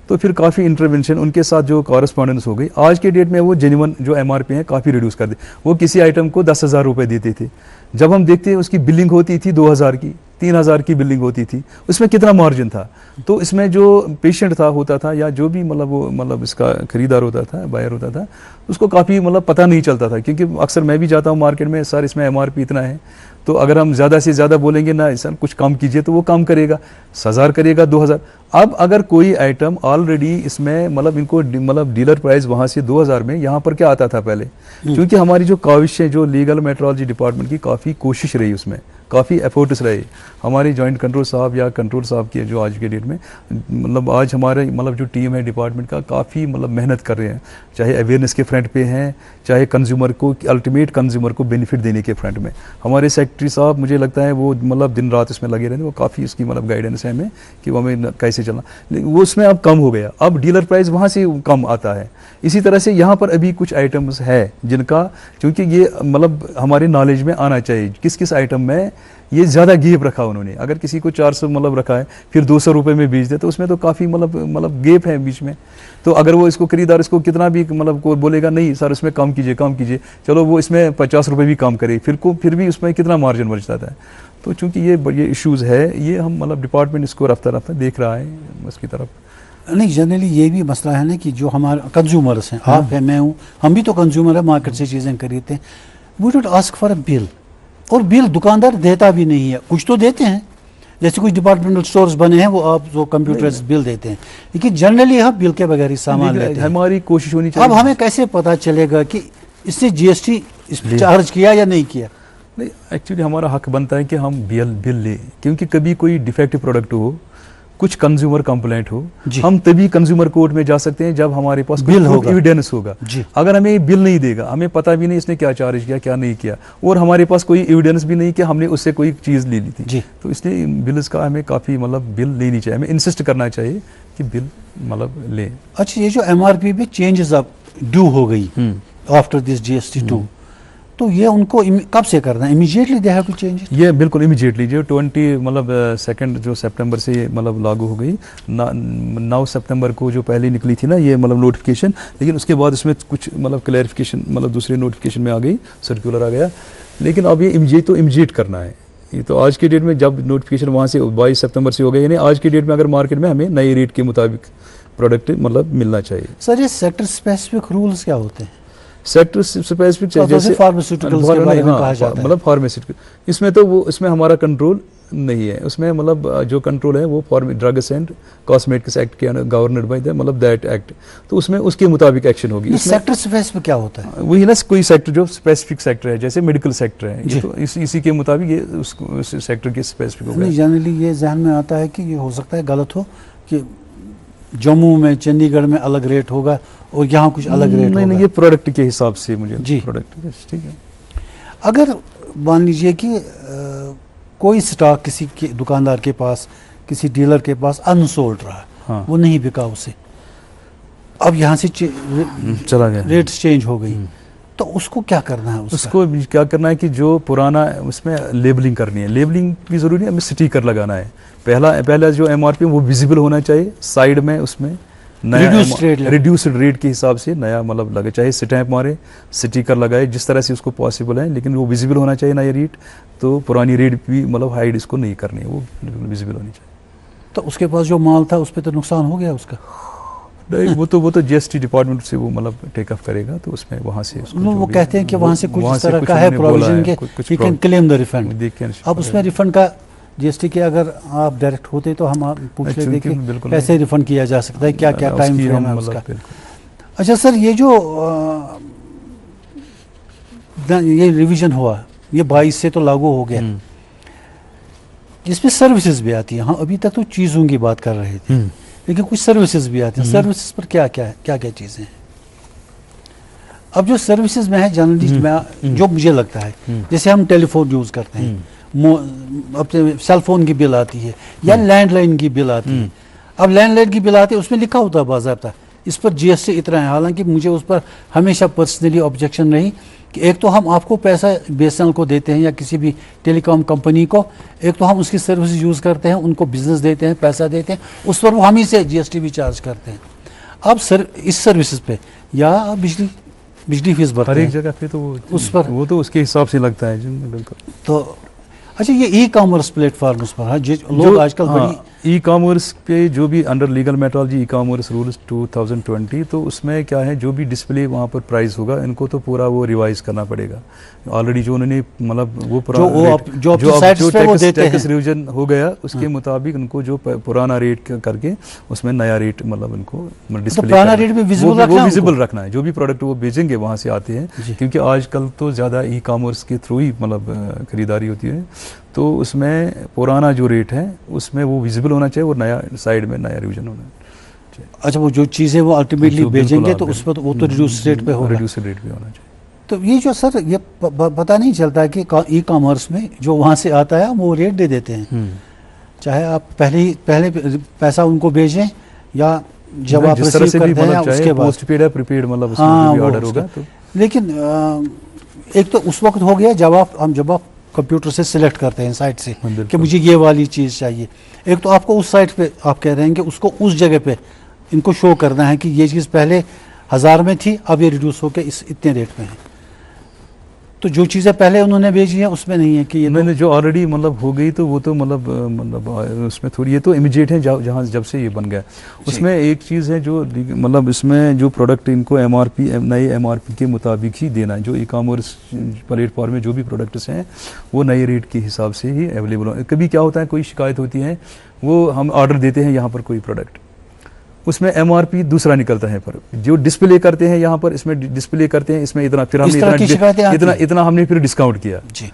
तो फिर काफ़ी इंटरवेंशन उनके साथ जो कॉरेस्पॉन्डेंस हो गई, आज के डेट में वो जेन्युइन जो MRP है काफ़ी रिड्यूस कर दी। वो किसी आइटम को 10,000 रुपये देते थे, जब हम देखते हैं उसकी बिलिंग होती थी 2,000 की 3,000 की बिलिंग होती थी, उसमें कितना मार्जिन था। तो इसमें जो पेशेंट था होता था या जो भी मतलब वो मतलब इसका खरीदार होता था, बायर होता था, उसको काफ़ी मतलब पता नहीं चलता था, क्योंकि अक्सर मैं भी जाता हूँ मार्केट में, सर इसमें MRP इतना है, तो अगर हम ज़्यादा से ज़्यादा बोलेंगे ना सर कुछ कम कीजिए, तो वो कम करेगा, 1,000 करेगा 2,000। अब अगर कोई आइटम ऑलरेडी इसमें मतलब इनको मतलब डीलर प्राइस वहाँ से 2,000 में, यहाँ पर क्या आता था पहले, क्योंकि हमारी जो काविश है जो लीगल मेट्रोलॉजी डिपार्टमेंट की काफ़ी कोशिश रही, उसमें काफ़ी एफर्ट्स रहे हमारी जॉइंट कंट्रोल साहब या कंट्रोल साहब की जो आज के डेट में मतलब आज हमारे मतलब जो टीम है डिपार्टमेंट का काफ़ी मतलब मेहनत कर रहे हैं, चाहे अवेयरनेस के फ्रंट पे हैं, चाहे कंज्यूमर को अल्टीमेट कंज्यूमर को बेनिफिट देने के फ्रंट में। हमारे सेक्रेटरी साहब मुझे लगता है वो मतलब दिन रात इसमें लगे रहते हैं, वो काफ़ी इसकी मतलब गाइडेंस है हमें कि वो हमें कैसे चलना, वो उसमें अब कम हो गया, अब डीलर प्राइस वहाँ से कम आता है। इसी तरह से यहाँ पर अभी कुछ आइटम्स है जिनका, क्योंकि ये मतलब हमारे नॉलेज में आना चाहिए किस किस आइटम में ये ज़्यादा गेप रखा उन्होंने। अगर किसी को 400 मतलब रखा है फिर 200 रुपये में बेच दे, तो उसमें तो काफ़ी मतलब गेप है बीच में। तो अगर वो इसको खरीदार इसको कितना भी मतलब को बोलेगा नहीं सर इसमें कम कीजिए, चलो वो इसमें 50 रुपये भी कम करे, फिर भी उसमें कितना मार्जिन बच जाता है। तो चूँकि ये इशूज़ है, ये हम मतलब डिपार्टमेंट इसको रफ्ता देख रहा है उसकी तरफ। नहीं, जनरली ये भी मसला है ना कि जो हमारे कंज्यूमर्स हैं, आप हैं, मैं हूँ, हम भी तो कंज्यूमर है, मार्केट से चीज़ें खरीदते हैं, we don't ask for a bill, और बिल दुकानदार देता भी नहीं है। कुछ तो देते हैं, जैसे कुछ डिपार्टमेंटल स्टोर्स बने हैं वो आप जो कंप्यूटर्स बिल देते हैं, लेकिन जनरली हम बिल के बगैर ही सामान लेते हैं। हमारी कोशिश होनी चाहिए। अब हमें कैसे पता चलेगा कि इससे GST चार्ज किया या नहीं किया? नहीं, एक्चुअली हमारा हक बनता है कि हम बिल लें, क्योंकि कभी कोई डिफेक्टिव प्रोडक्ट हो, कुछ कंज्यूमर कंप्लेंट हो, हम तभी कंज्यूमर कोर्ट में जा सकते हैं जब हमारे पास बिल होगा, एविडेंस होगा। अगर हमें बिल नहीं देगा, हमें पता भी नहीं इसने क्या चार्ज किया क्या नहीं किया, और हमारे पास कोई एविडेंस भी नहीं कि हमने उससे कोई चीज़ ले ली थी, तो इसलिए बिल्स का हमें काफ़ी मतलब बिल लेनी चाहिए, हमें इंसिस्ट करना चाहिए कि बिल मतलब लें। अच्छा, ये जो MRP पे चेंजेस अब ड्यू हो गई आफ्टर दिस GST 2, तो ये उनको कब से करना है? Immediately they have to change it? ये बिल्कुल इमीडिएटली, जो 20 मतलब 2 जो सितंबर से मतलब लागू हो गई, 9 सितंबर को जो पहले निकली थी ना ये मतलब नोटिफिकेशन, लेकिन उसके बाद इसमें कुछ मतलब क्लैरिफिकेशन मतलब दूसरे नोटिफिकेशन में आ गई, सर्कुलर आ गया, लेकिन अब ये इमीडिएट करना है। ये तो आज की डेट में जब नोटिफिकेशन वहाँ से 22 सितंबर से हो गया, यानी आज की डेट में अगर मार्केट में हमें नए रेट के मुताबिक प्रोडक्ट मतलब मिलना चाहिए। सर ये सेक्टर स्पेसिफिक रूल्स क्या होते हैं? सेक्टर स्पेसिफिक जैसे फार्मास्यूटिकल्स के बारे में कहा जाता है, मतलब फार्मास्यूटिकल, इसमें तो वो इसमें हमारा कंट्रोल नहीं है। उसमें मतलब जो कंट्रोल है वो ड्रग्स एंड कॉस्मेटिक्स एक्ट के गवर्नड बाय द मतलब दैट एक्ट, तो उसमें उसके मुताबिक एक्शन होगी। ये सेक्टर स्पेसिफिक क्या होता है? वही ना, कोई सेक्टर जो स्पेसिफिक सेक्टर है, जैसे मेडिकल सेक्टर है, ये तो इसी के मुताबिक ये उस सेक्टर के स्पेसिफिक होगा। जनरली ये जहन में आता है कि ये हो सकता है गलत हो कि जम्मू में चंडीगढ़ में अलग रेट होगा और यहाँ कुछ अलग रेट होगा। नहीं, ये प्रोडक्ट के हिसाब से मुझे जी प्रोडक्ट, ठीक है। अगर मान लीजिए कि कोई स्टॉक किसी के दुकानदार के पास, किसी डीलर के पास अनसोल्ड रहा, हाँ। वो नहीं बिका उसे, अब यहाँ से चला गया, रेट्स चेंज हो गई, तो उसको क्या करना है? उसको क्या करना है कि जो पुराना उसमें लेबलिंग करनी है। लेबलिंग भी जरूरी है, हमें स्टिकर लगाना है। पहला जो एमआरपी वो विजिबल होना चाहिए, साइड में उसमें रिड्यूस्ड रेट के हिसाब से नया मतलब लगे, चाहे स्टैंप मारे, स्टिकर लगाए, जिस तरह से उसको पॉसिबल है, लेकिन वो विजिबल होना चाहिए नया रेट। तो पुरानी रेट भी मतलब हाइड इसको नहीं करनी है, वो विजिबल होनी चाहिए। तो उसके पास जो माल था उस पर तो नुकसान हो गया उसका? नहीं, वो तो जीएसटी डिपार्टमेंट से वो मतलब टेक अप करेगा, तो उसमें वहाँ से वो कहते हैं कि वहाँ से कुछ इस तरह का है प्रोविजन के you can claim the refund. अब उसमें रिफंड का जीएसटी के अगर आप डायरेक्ट होते तो हम आप पूछ लेते कि कैसे रिफंड किया जा सकता है, क्या क्या टाइम फ्रेम है उसका। अच्छा सर, ये जो ये रिवीजन हुआ, ये 22 से तो लागू हो गया, जिसमें सर्विसेज भी आती है। हाँ, अभी तक तो चीज़ों की बात कर रहे थे, लेकिन कुछ सर्विसेज भी आती हैं। सर्विसेज पर क्या क्या है, क्या क्या चीज़ें हैं? अब जो सर्विसेज में है जनरली जो मुझे लगता है, जैसे हम टेलीफोन यूज़ करते हैं, अपने सेल फोन की बिल आती है या लैंडलाइन की बिल आती है। अब लैंडलाइन की बिल आती है, उसमें लिखा होता है बाज़ाब्ता इस पर जीएसटी इतना है। हालांकि मुझे उस पर हमेशा पर्सनली ऑब्जेक्शन रही कि एक तो हम आपको पैसा बीएसएनएल को देते हैं या किसी भी टेलीकॉम कंपनी को, एक तो हम उसकी सर्विस यूज़ करते हैं, उनको बिजनेस देते हैं, पैसा देते हैं, उस पर वो हम ही से जीएसटी भी चार्ज करते हैं। अब इस सर्विसेज पे या बिजली फीस भरते हैं हर एक जगह पे, तो उस पर वो तो उसके हिसाब से लगता है। बिल्कुल। तो अच्छा, ये ई कॉमर्स प्लेटफॉर्म्स पर है लोग आजकल बड़ी ई कॉमर्स पे जो भी under legal metrology e commerce rules 2020, तो उसमें क्या है, जो भी डिस्प्ले वहाँ पर प्राइस होगा, इनको तो पूरा वो रिवाइज करना पड़ेगा। ऑलरेडी जो उन्होंने मतलब वो टैक्स रिविजन हो गया, उसके मुताबिक उनको जो पुराना रेट करके उसमें नया रेट मतलब इनको डिस्प्ले पुराना रेट भी विजिबल रखना है। जो भी प्रोडक्ट वो भेजेंगे वहाँ से आते हैं, क्योंकि आजकल तो ज़्यादा ई कॉमर्स के थ्रू ही मतलब खरीदारी होती है, तो उसमें पुराना जो रेट है उसमें वो विजिबल होना चाहिए और नया साइड में नया रिवीजन होना चाहिए। अच्छा, वो जो चीज़ें वो अल्टीमेटली भेजेंगे तो उस पर वो तो रिड्यूस रेट पे होगा, रिड्यूस रेट पे होना चाहिए। तो ये जो सर ये पता नहीं चलता है कि ई कॉमर्स में जो वहाँ से आता है वो रेट दे देते हैं, चाहे आप पहले पैसा उनको भेजें या जब आप रिसीव करते हैं उसके बाद पोस्टपेड है प्रीपेड मतलब उसमें भी ऑर्डर होगा। तो लेकिन एक तो उस वक्त हो गया जब आप कंप्यूटर से सिलेक्ट करते हैं साइट से कि मुझे ये वाली चीज़ चाहिए। एक तो आपको उस साइट पे आप कह रहे हैं कि उसको उस जगह पे इनको शो करना है कि ये चीज़ पहले 1000 में थी, अब ये रिड्यूस होकर इतने रेट में है। तो जो चीज़ें पहले उन्होंने भेजी हैं उसमें नहीं है कि ये मैंने जो ऑलरेडी मतलब हो गई, तो वो तो मतलब उसमें थोड़ी ये तो इमीडिएट है जहाँ जब से ये बन गया। उसमें एक चीज़ है जो मतलब इसमें जो प्रोडक्ट इनको एमआरपी नए एमआरपी के मुताबिक ही देना है। जो ई कॉमर्स प्लेटफॉर्म में जो भी प्रोडक्ट्स हैं वो नए रेट के हिसाब से ही अवेलेबल हो। कभी क्या होता है, कोई शिकायत होती है, वो हम ऑर्डर देते हैं यहाँ पर कोई प्रोडक्ट, उसमें एमआरपी दूसरा निकलता है, पर जो डिस्प्ले करते हैं यहाँ पर, इसमें डिस्प्ले करते हैं इसमें इतना, फिर हमने इतना हमने फिर डिस्काउंट किया जी।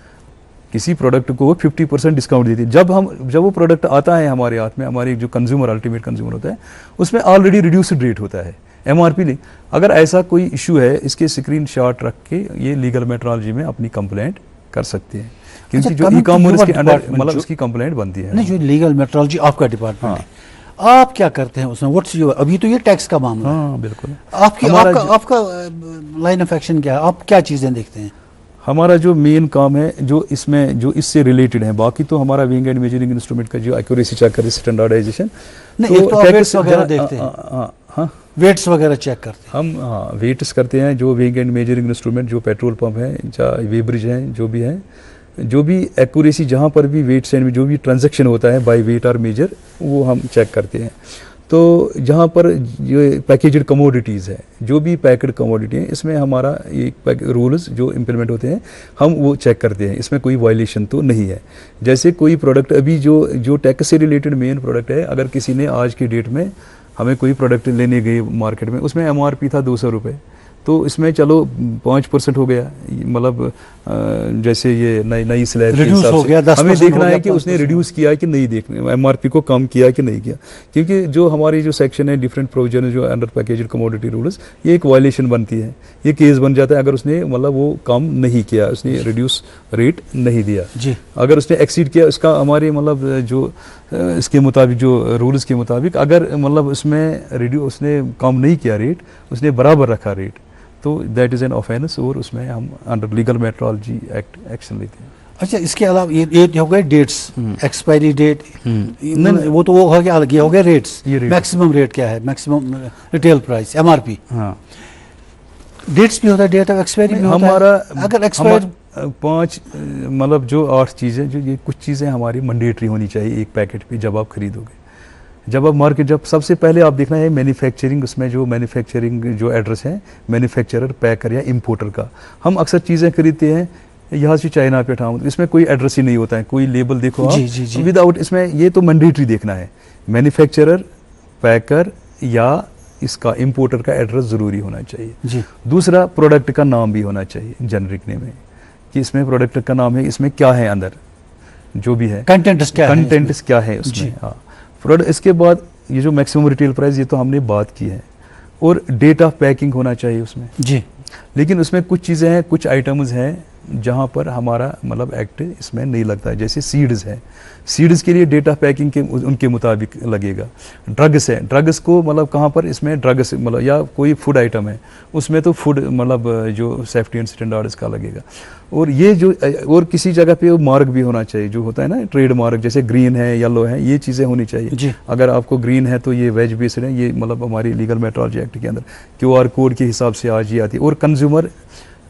किसी प्रोडक्ट को 50% डिस्काउंट देती है। जब वो प्रोडक्ट आता है हमारे हाथ में, हमारे जो कंज्यूमर अल्टीमेट कंज्यूमर होता है, उसमें ऑलरेडी रिड्यूस्ड रेट होता है, एमआरपी नहीं। अगर ऐसा कोई इशू है, इसके स्क्रीनशॉट रख के ये लीगल मेट्रोलॉजी में अपनी कंप्लेंट कर सकते हैं, क्योंकि जो ई कॉमर्स के अंडर मतलब उसकी कंप्लेंट बनती है। नहीं, जो लीगल मेट्रोलॉजी आपका डिपार्टमेंट है, आप क्या करते हैं उसमें? व्हाट्स योर, अभी तो ये टैक्स का मामला है। हाँ बिल्कुल। आपका लाइन ऑफ एक्शन क्या है? आप क्या चीज़ें देखते हैं? हमारा जो मेन काम है जो इससे रिलेटेड है, बाकी तो हमारा वेइंग एंड मेजरिंग इंस्ट्रूमेंट का जो एक्यूरेसी चेक करे, स्टैंडर्डाइजेशन, नहीं तो वेट्स वगैरह देखते हैं। हाँ, वेट्स वगैरह चेक करते हैं हम। हाँ, वेट्स करते हैं। जो वेइंग एंड मेजरिंग इंस्ट्रूमेंट, जो पेट्रोल पंप है, चाहे वेब्रिज है, जो भी है, जो भी एक्यूरेसी जहाँ पर भी वेट्स एंड जो भी ट्रांजैक्शन होता है बाय वेट और मेजर, वो हम चेक करते हैं। तो जहाँ पर जो पैकेज्ड कमोडिटीज़ है, जो भी पैक्ड कमोडिटी है, इसमें हमारा ये रूल्स जो इम्प्लीमेंट होते हैं हम वो चेक करते हैं, इसमें कोई वायलेशन तो नहीं है। जैसे कोई प्रोडक्ट अभी जो टैक्स से रिलेटेड मेन प्रोडक्ट है, अगर किसी ने आज की डेट में हमें कोई प्रोडक्ट लेने गए मार्केट में, उसमें MRP था 200 रुपये, तो इसमें चलो 5% हो गया, मतलब जैसे ये नई स्लैब के हिसाब से हमें देखना है कि उसने रिड्यूस किया कि नहीं, देखना MRP को कम किया कि नहीं किया, क्योंकि जो हमारी जो सेक्शन है डिफरेंट प्रोविजन जो अंडर पैकेज्ड कमोडिटी रूल्स, ये एक वायलेशन बनती है, ये केस बन जाता है अगर उसने मतलब वो कम नहीं किया, उसने रिड्यूस रेट नहीं दिया जी। अगर उसने एक्सीड किया, उसका हमारे मतलब जो इसके मुताबिक जो रूल्स के मुताबिक अगर मतलब उसने कम नहीं किया रेट, उसने बराबर रखा रेट, तो दैट इज़ एन ऑफेंस और उसमें हम under legal metrology act action लेते हैं। अच्छा, इसके अलावा ये हो गए डेट्स, एक्सपायरी डेट, वो तो वो हो गया अलग, ये हो गया रेट्स। मैक्सिमम रेट क्या है? Maximum retail price MRP। हाँ, डेट्स भी होता है, डेट ऑफ एक्सपायरी भी होता है। अगर एक्सपायर 5 मतलब जो 8 चीज़ें, जो ये कुछ चीज़ें हमारी मैंडेटरी होनी चाहिए एक पैकेट पे जब आप खरीदोगे। जब आप मार्केट, जब सबसे पहले आप देखना है मैन्युफैक्चरिंग, उसमें जो मैन्युफैक्चरिंग जो एड्रेस है मैन्युफैक्चरर, पैकर या इंपोर्टर का। हम अक्सर चीज़ें खरीदते हैं यहाँ से चाइना पे उठाऊँ, इसमें कोई एड्रेस ही नहीं होता है, कोई लेबल देखो आप विदाउट, इसमें ये तो मैंडेटरी देखना है, मैन्युफैक्चरर, पैकर या इसका इंपोर्टर का एड्रेस ज़रूरी होना चाहिए जी। दूसरा, प्रोडक्ट का नाम भी होना चाहिए जेनरिक नेम में, कि इसमें प्रोडक्ट का नाम है, इसमें क्या है अंदर, जो भी है कंटेंट्स क्या है उसमें। हाँ, प्रोडक्ट। इसके बाद ये जो मैक्सिमम रिटेल प्राइस, ये तो हमने बात की है, और डेट ऑफ पैकिंग होना चाहिए उसमें जी। लेकिन उसमें कुछ चीज़ें हैं, कुछ आइटम्स हैं जहाँ पर हमारा मतलब एक्ट इसमें नहीं लगता है, जैसे सीड्स है, सीड्स के लिए डेट ऑफ पैकिंग के उनके मुताबिक लगेगा। ड्रग्स है, ड्रग्स को मतलब कहाँ पर इसमें ड्रग्स मतलब या कोई फूड आइटम है उसमें तो फूड मतलब जो सेफ्टी एंड स्टैंडर्ड इसका लगेगा। और ये जो और किसी जगह पे मार्क भी होना चाहिए, जो होता है ना ट्रेड मार्क, जैसे ग्रीन है, येलो है, ये चीज़ें होनी चाहिए। अगर आपको ग्रीन है तो ये वेज बेस्ड है, ये मतलब हमारी लीगल मेट्रोलॉजी एक्ट के अंदर QR कोड के हिसाब से आज ये आती है। और कंज्यूमर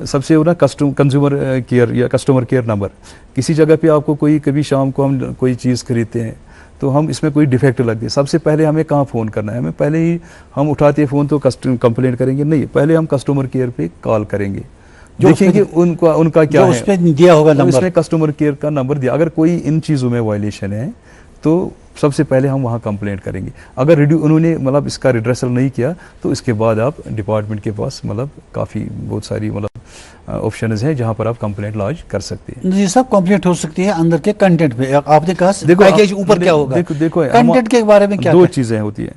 सबसे ना कंज्यूमर केयर या कस्टमर केयर नंबर, किसी जगह पे आपको कोई कभी शाम को हम कोई चीज़ खरीदते हैं तो हम इसमें कोई डिफेक्ट लग गए, सबसे पहले हमें कहाँ फ़ोन करना है? हमें पहले ही हम उठाते हैं फ़ोन तो कंप्लेंट करेंगे नहीं, पहले हम कस्टमर केयर पे कॉल करेंगे, देखेंगे उनका क्या है, उसमें दिया होगा नंबर, उसमें कस्टमर केयर का नंबर दिया। अगर कोई इन चीज़ों में वायलेशन है तो सबसे पहले हम वहाँ कंप्लेंट करेंगे। अगर उन्होंने मतलब इसका रिड्रेसल नहीं किया तो इसके बाद आप डिपार्टमेंट के पास मतलब काफ़ी बहुत सारी मतलब ऑप्शंस हैं जहाँ पर आप कंप्लेंट लॉन्च कर सकते हैं। ये सब कंप्लेंट हो सकती है अंदर के कंटेंट पे। आपने कहा देखो पैकेज ऊपर क्या होगा, देखो कंटेंट के बारे में क्या, दो चीज़ें होती है,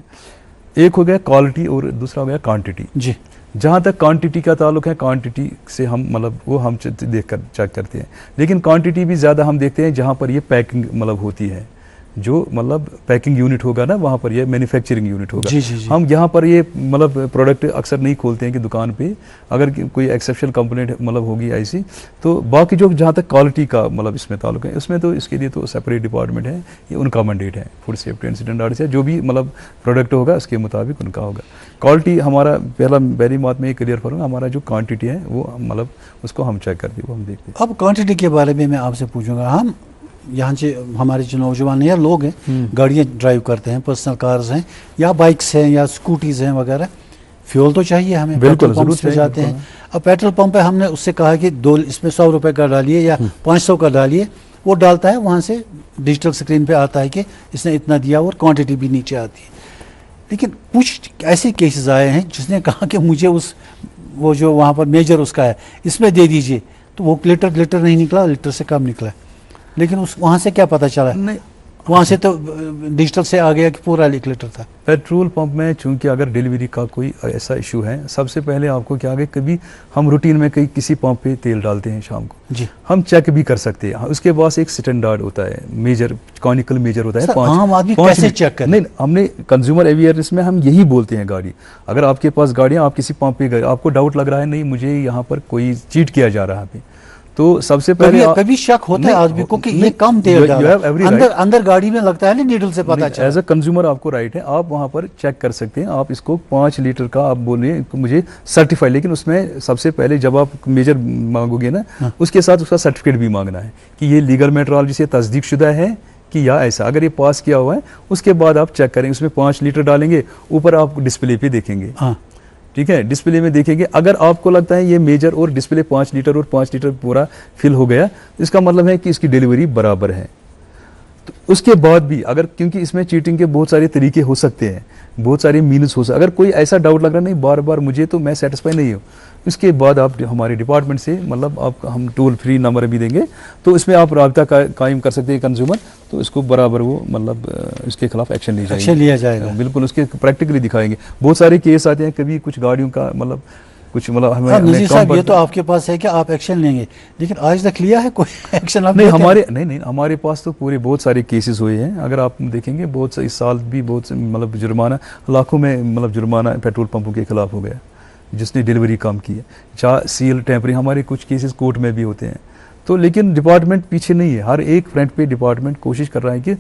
एक हो गया क्वालिटी और दूसरा हो गया क्वांटिटी जी। जहाँ तक क्वांटिटी का ताल्लुक है, क्वांटिटी से हम मतलब वो हम देख कर चेक करते हैं, लेकिन क्वांटिटी भी ज़्यादा हम देखते हैं जहाँ पर ये पैकिंग मतलब होती है, जो मतलब पैकिंग यूनिट होगा ना वहाँ पर ये मैन्युफैक्चरिंग यूनिट होगा जी। हम यहाँ पर ये मतलब प्रोडक्ट अक्सर नहीं खोलते हैं कि दुकान पे, अगर कोई एक्सेप्शनल कंपोनेंट मतलब होगी ऐसी, तो बाकी जो जहाँ तक क्वालिटी का मतलब इसमें ताल्लुक है, उसमें तो इसके लिए तो सेपरेट डिपार्टमेंट है, ये उनका मैंडेट है, फूड सेफ्टी एंड स्टैंडर्ड्स है, जो भी मतलब प्रोडक्ट होगा उसके मुताबिक उनका होगा। क्वालिटी हमारा पहली बात में ये क्लियर करूँगा, हमारा जो क्वान्टिटी है वो मतलब उसको हम चेक करते हैं, वो हम देखते हैं। अब क्वान्टिटी के बारे में मैं आपसे पूछूंगा, हम यहाँ से हमारे जो नौजवान या लोग हैं गाड़ियाँ ड्राइव करते हैं, पर्सनल कार्स हैं या बाइक्स हैं या स्कूटीज़ हैं वगैरह, फ्यूल तो चाहिए हमें, पेट्रोल पंप पे जाते हैं। अब पेट्रोल पंप पे हमने उससे कहा कि इसमें 100 रुपये का डालिए या 500 का डालिए, वो डालता है, वहाँ से डिजिटल स्क्रीन पे आता है कि इसने इतना दिया और क्वांटिटी भी नीचे आती है। लेकिन कुछ ऐसे केसेस आए हैं जिसने कहा कि मुझे वो जो वहाँ पर मेजर उसका है इसमें दे दीजिए, तो वो लीटर नहीं निकला, लीटर से कम निकला। लेकिन वहाँ से क्या पता चला? नहीं, वहाँ से तो डिजिटल से आ गया कि पूरा 1 लीटर था। पेट्रोल पंप में चूंकि अगर डिलीवरी का कोई ऐसा इशू है, सबसे पहले आपको क्या आगे, कभी हम रूटीन में किसी पंप पे तेल डालते हैं शाम को जी, हम चेक भी कर सकते हैं। उसके पास एक स्टैंडर्ड होता है, मेजर कॉनिकल मेजर होता है, 5 कैसे चेक करें? नहीं, हमने कंज्यूमर अवेयरनेस में हम यही बोलते हैं, गाड़ी अगर आपके पास गाड़ियाँ, आप किसी पंप पे गए, आपको डाउट लग रहा है नहीं मुझे यहाँ पर कोई चीट किया जा रहा है, तो सबसे पहले कभी शक होता है आदमी को कि ये कम तेल डाला, अंदर गाड़ी में लगता है ना, नीडल से पता चला। एज अ कंज्यूमर आपको राइट है, आप वहाँ पर चेक कर सकते हैं। आप इसको 5 लीटर का आप बोलिए मुझे सर्टिफाई, लेकिन उसमें सबसे पहले जब आप मेजर मांगोगे ना, उसके साथ उसका सर्टिफिकेट भी मांगना है कि ये लीगल मेट्रोलॉजी से तस्दीक शुदा है कि या ऐसा, अगर ये पास किया हुआ है उसके बाद आप चेक करेंगे, उसमें 5 लीटर डालेंगे, ऊपर आप डिस्प्ले पे देखेंगे, ठीक है, डिस्प्ले में देखेंगे। अगर आपको लगता है ये मेजर और डिस्प्ले 5 लीटर और 5 लीटर पूरा फिल हो गया, इसका मतलब है कि इसकी डिलीवरी बराबर है। तो उसके बाद भी अगर, क्योंकि इसमें चीटिंग के बहुत सारे तरीके हो सकते हैं, बहुत सारे मीन्स हो सकते, अगर कोई ऐसा डाउट लग रहा नहीं बार बार मुझे, तो मैं सेटिस्फाई नहीं हूँ, उसके बाद आप हमारे डिपार्टमेंट से मतलब आप हम टोल फ्री नंबर भी देंगे, तो इसमें आप राब्ता कायम कर सकते हैं कंज्यूमर, तो इसको बराबर वो मतलब इसके खिलाफ एक्शन लिया जाएगा। बिल्कुल, उसके प्रैक्टिकली दिखाएंगे। बहुत सारे केस आते हैं, कभी कुछ गाड़ियों का मतलब कुछ मतलब हमें नजीर साहब ये तो आपके पास है कि आप एक्शन लेंगे, लेकिन आज तक लिया है कोई एक्शन? आप नहीं, हमारे पास तो पूरे बहुत सारे केसेस हुए हैं। अगर आप देखेंगे बहुत इस साल भी बहुत मतलब जुर्माना, लाखों में मतलब जुर्माना पेट्रोल पंपों के खिलाफ हो गया जिसने डिलीवरी काम की है। सील टेम्परिंग, हमारे कुछ केसेस कोर्ट में भी होते हैं। तो लेकिन डिपार्टमेंट पीछे नहीं है, हर एक फ्रंट पे डिपार्टमेंट कोशिश कर रहा है कि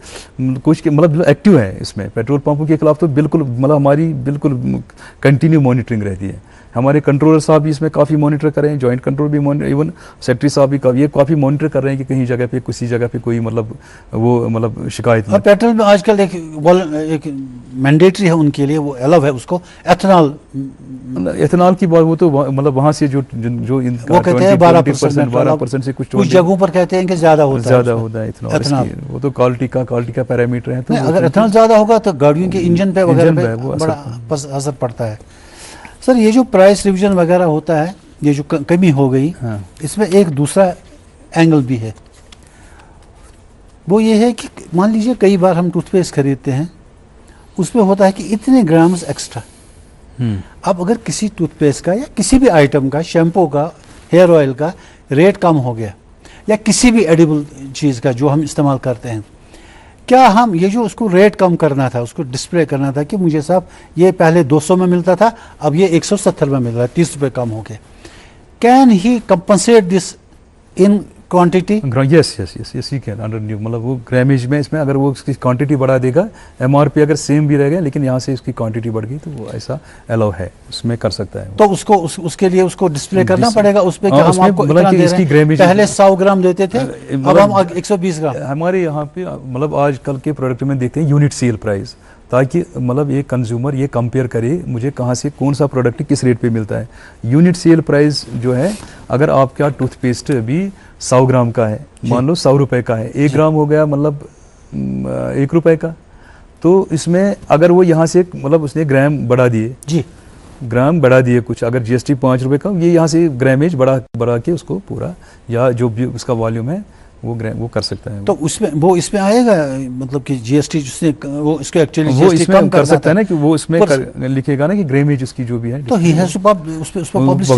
कुछ मतलब एक्टिव है इसमें। पेट्रोल पंपों के खिलाफ तो बिल्कुल मतलब हमारी बिल्कुल कंटिन्यू मॉनिटरिंग रहती है। हमारे कंट्रोलर साहब भी इसमें काफ़ी मॉनिटर कर रहे हैं, जॉइंट कंट्रोल भी इवन सेक्रेटरी साहब भी काफ़ी मॉनिटर कर रहे हैं कि कहीं जगह पे किसी जगह पे कोई मतलब वो मतलब शिकायत नहीं। पेट्रोल में आजकल एक मैंडेटरी है उनके लिए, वो अलाउ है उसको एथेनॉल की बात, वो तो मतलब वहाँ से जो वो कहते हैं 12% से कुछ जगहों पर कहते हैं कि ज़्यादा होता है एथेनॉल। वो तो क्वालिटी का पैरामीटर है। तो अगर एथेनॉल ज़्यादा होगा तो गाड़ियों के इंजन पे वगैरह बड़ा असर पड़ता है। सर ये जो प्राइस रिवीजन वगैरह होता है, ये जो कमी हो गई, इसमें एक दूसरा एंगल भी है। वो ये है कि मान लीजिए कई बार हम टूथपेस्ट खरीदते हैं, उसमें होता है कि इतने ग्राम्स एक्स्ट्रा। अब अगर किसी टूथपेस्ट का या किसी भी आइटम का, शैम्पू का, हेयर ऑयल का रेट कम हो गया, या किसी भी एडिबल चीज़ का जो हम इस्तेमाल करते हैं, क्या हम ये जो उसको रेट कम करना था, उसको डिस्प्ले करना था कि मुझे साहब ये पहले 200 में मिलता था, अब ये 170 में मिल रहा है, 30 रुपये कम हो गए, can he compensate this in quantity? Yes he can under new, मतलब वो ग्रामेज में इसमें अगर वो उसकी क्वांटिटी बढ़ा देगा, एमआरपी अगर सेम भी रह गया लेकिन यहाँ से इसकी क्वांटिटी बढ़ गई, तो वो ऐसा अलाउ है, उसमें कर सकता है। तो उसको उसके लिए उसको डिस्प्ले करना पड़ेगा उस पे कि हम आपको इतना दे रहे हैं, पहले 100 ग्राम देते थे, अब हम 120 ग्राम। हमारे यहाँ पे मतलब आजकल के प्रोडक्ट में देखते हैं यूनिट सेल प्राइस, ताकि मतलब ये कंज्यूमर ये कंपेयर करे मुझे कहाँ से कौन सा प्रोडक्ट किस रेट पे मिलता है। यूनिट सेल प्राइस जो है, अगर आपका टूथपेस्ट भी 100 ग्राम का है, मान लो 100 रुपये का है, 1 ग्राम हो गया मतलब 1 रुपये का, तो इसमें अगर वो यहाँ से मतलब उसने ग्राम बढ़ा दिए जी, ग्राम बढ़ा दिए कुछ, अगर जीएसटी 5 रुपये का, ये यहाँ से ग्रामेज बढ़ा के उसको पूरा, या जो भी उसका वॉल्यूम है वो कर सकता है। तो उसमें वो इसमें आएगा मतलब कि जीएसटी जिसने वो इसको एक्चुअली वो इसमें कर सकता है ना, कि वो इसमें लिखेगा ना कि ग्रेमेज उसकी जो भी है, तो ही हैज टू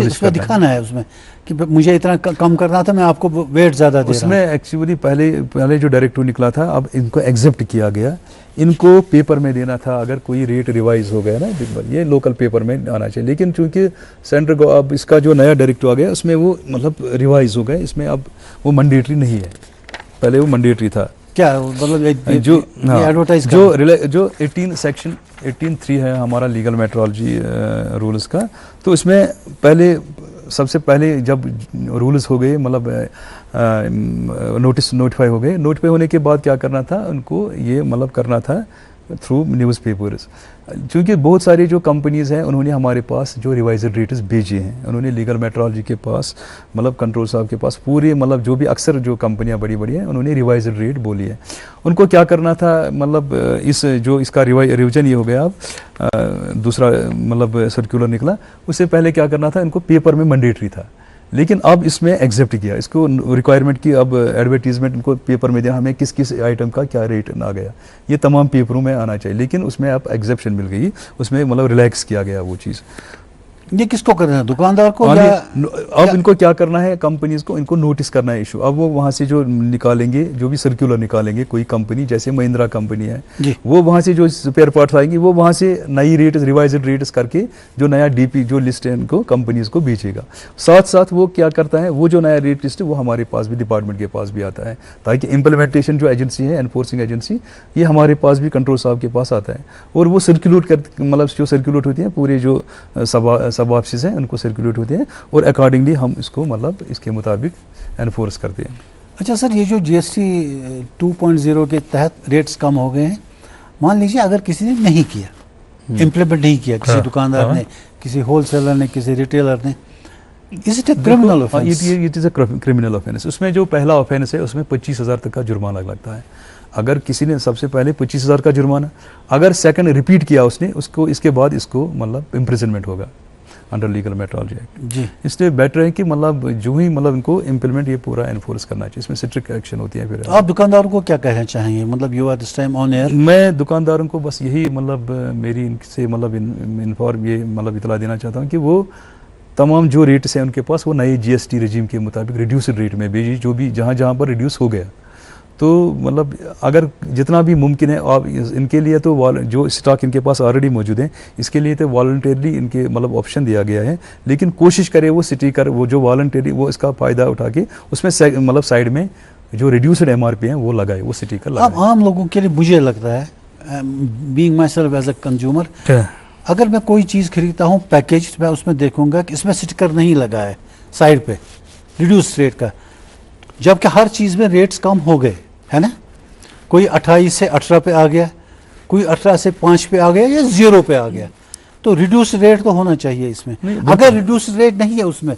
उसमें दिखाना है उसमें कि मुझे इतना कम करना था, मैं आपको वेट ज़्यादा दे रहा हूं। उसमें एक्चुअली पहले जो डायरेक्टिव निकला था, अब इनको एग्जेप्ट किया गया, इनको पेपर में देना था अगर कोई रेट रिवाइज हो गया ना, ये लोकल पेपर में आना चाहिए। लेकिन चूंकि सेंटर को अब इसका जो नया डायरेक्टिव आ गया उसमें वो मतलब रिवाइज हो गया, इसमें अब वो मैंडेटरी नहीं है, पहले वो मैंडेटरी था। क्या मतलब जो 18 सेक्शन 18(3) है हमारा लीगल मेट्रोलॉजी रूल्स का, तो इसमें पहले सबसे पहले जब रूल्स हो गए, मतलब नोटिफाई हो गए, नोटिफाई होने के बाद क्या करना था उनको, ये मतलब करना था थ्रू न्यूज़पेपर्स। क्योंकि बहुत सारी जो कंपनीज़ हैं उन्होंने हमारे पास जो रिवाइज्ड रेट्स भेजे हैं, उन्होंने लीगल मेट्रोलॉजी के पास मतलब कंट्रोल साहब के पास पूरे मतलब जो भी अक्सर जो कंपनियां बड़ी बड़ी हैं उन्होंने रिवाइज्ड रेट बोली है। उनको क्या करना था, मतलब इसका रिविजन ये हो गया, अब दूसरा मतलब सर्कुलर निकला, उससे पहले क्या करना था, इनको पेपर में मैंडेटरी था, लेकिन अब इसमें एक्सेप्ट किया, इसको रिक्वायरमेंट की, अब एडवर्टीजमेंट इनको पेपर में दिया, हमें किस किस आइटम का क्या रेट आ गया, ये तमाम पेपरों में आना चाहिए, लेकिन उसमें अब एग्जेप्शन मिल गई, उसमें मतलब रिलैक्स किया गया वो चीज़। ये किसको करना है, दुकानदार को? अब इनको क्या करना है, कंपनीज को इनको नोटिस करना है इशू। अब वो वहाँ से जो निकालेंगे, जो भी सर्कुलर निकालेंगे, कोई कंपनी जैसे महिंद्रा कंपनी है, वो वहाँ से जो स्पेयर पार्ट्स आएंगी वो वहाँ से नई रेट रिवाइज्ड रेट्स करके जो नया डीपी जो लिस्ट है इनको कंपनीज को भेजेगा। साथ साथ वो क्या करता है, वो जो नया रेट लिस्ट है वो हमारे पास भी, डिपार्टमेंट के पास भी आता है, ताकि इम्प्लीमेंटेशन जो एजेंसी है, एनफोर्सिंग एजेंसी, ये हमारे पास भी कंट्रोल साहब के पास आता है, और वो सर्कुलेट कर मतलब जो सर्कुलेट होती है पूरे जो सब ऑफिस हैं उनको सर्कुलेट होते हैं, और अकॉर्डिंगली हम इसको मतलब इसके मुताबिक एनफोर्स करते हैं। अच्छा सर, ये जो GST 2.0 के तहत रेट्स कम हो गए हैं, मान लीजिए अगर किसी ने नहीं किया, इम्प्लीमेंट नहीं किया, किसी दुकानदार ने, किसी होलसेलर ने, किसी रिटेलर ने, is it a criminal offence? It is a criminal offence. उसमें जो पहला ऑफेंस है उसमें 25,000 तक का जुर्माना लगता है। अगर किसी ने सबसे पहले 25,000 का जुर्माना, अगर सेकंड रिपीट किया उसने, उसको इसके बाद इसको मतलब इम्प्रिजनमेंट होगा अंडर लीगल मेट्रोलॉजी एक्ट जी। इसलिए बेटर है कि मतलब जो ही मतलब इनको इम्प्लीमेंट ये पूरा एनफोर्स करना चाहिए, इसमें स्ट्रिक्ट एक्शन होती है। फिर आप दुकानदारों को क्या कहना चाहेंगे? मतलब you are this time on air. मैं दुकानदारों को बस यही मतलब मेरी इनसे मतलब इन्फॉर्म ये मतलब इतला देना चाहता हूँ कि वो तमाम जो रेट्स हैं उनके पास वो नए GST रजीम के मुताबिक रिड्यूस्ड रेट में भेजिए, जो भी जहाँ पर रिड्यूस हो गया। तो मतलब अगर जितना भी मुमकिन है आप इनके लिए तो जो स्टॉक इनके पास ऑलरेडी मौजूद है इसके लिए तो वॉलंटरली इनके मतलब ऑप्शन दिया गया है, लेकिन कोशिश करें वो स्टिकर वो जो वॉलंटरी वो इसका फ़ायदा उठा के उसमें मतलब साइड में जो रिड्यूस्ड MRP हैं वो लगाए, वो स्टिकर लगाए। अब आम लोगों के लिए मुझे लगता है, being myself as a consumer, अगर मैं कोई चीज़ खरीदता हूँ पैकेज, मैं उसमें देखूंगा कि इसमें स्टिकर नहीं लगा है साइड पे रिड्यूस रेट का, जबकि हर चीज़ में रेट्स कम हो गए, है ना? कोई 28 से 18 पे आ गया, कोई 18 से 5 पे आ गया या 0 पे आ गया, तो रिड्यूस रेट तो होना चाहिए इसमें। अगर रिड्यूस रेट नहीं है उसमें,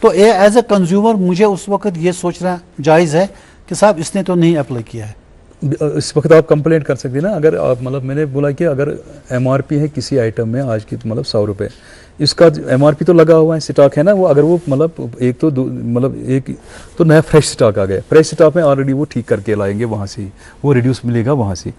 तो एज ए कंज्यूमर मुझे उस वक्त ये सोचना जायज़ है कि साहब इसने तो नहीं अप्लाई किया है। इस वक्त आप कंप्लेंट कर सकते हैं ना। अगर आप मतलब मैंने बोला कि अगर MRP है किसी आइटम में आज की मतलब 100 रुपये, इसका MRP तो लगा हुआ है, स्टॉक है ना वो, अगर वो मतलब एक तो मतलब एक तो नया फ्रेश स्टॉक आ गया, फ्रेश स्टॉक में ऑलरेडी वो ठीक करके लाएंगे वहाँ से, वो रिड्यूस मिलेगा वहाँ से।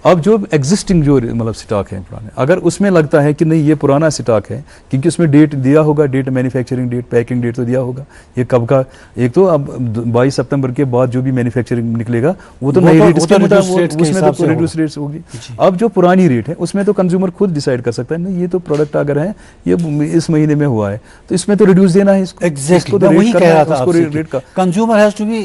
अब जो एग्जिस्टिंग जो मतलब स्टॉक है पुराने, अगर उसमें लगता है कि नहीं ये पुराना स्टॉक है, क्योंकि उसमें डेट दिया होगा, date manufacturing date, packing date तो दिया होगा, ये कब का, एक तो अब 22 सितंबर के बाद जो भी मैन्युफैक्चरिंग निकलेगा वो तो नई रेट उसमें तो रिड्यूस रेट्स होगी। अब जो पुरानी रेट है उसमें तो कंज्यूमर खुद डिसाइड कर सकता है, नहीं ये तो प्रोडक्ट अगर है ये इस महीने में हुआ है तो इसमें तो रिड्यूस देना है इसको। एग्जैक्टली, मैं वही कह रहा था आपसे रेट का कंज्यूमर हैज टू बी,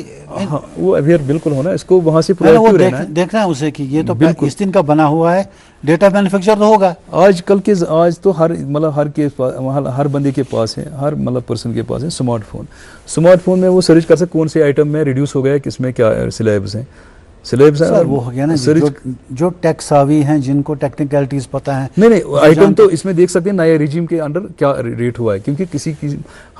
वो अवेयर बिल्कुल होना, इसको वहां से प्रोएक्टिव रहना है, देखना है उसे कि ये तो इस दिन का बना हुआ है, डेटा मैन्युफैक्चर तो होगा। आज तो हर मतलब हर बंदे के पास है, हर मतलब पर्सन के पास है स्मार्टफोन में वो सर्च कर सकते कौन से आइटम में रिड्यूस हो गया, किसमें क्या स्लैब्स हैं। सर वो हो गया ना जो टेक सावी हैं, जिनको टेक्निकलिटीज पता है। नहीं आइटम तो इसमें देख सकते हैं नए रिजीम के अंडर क्या रेट हुआ है, क्योंकि किसी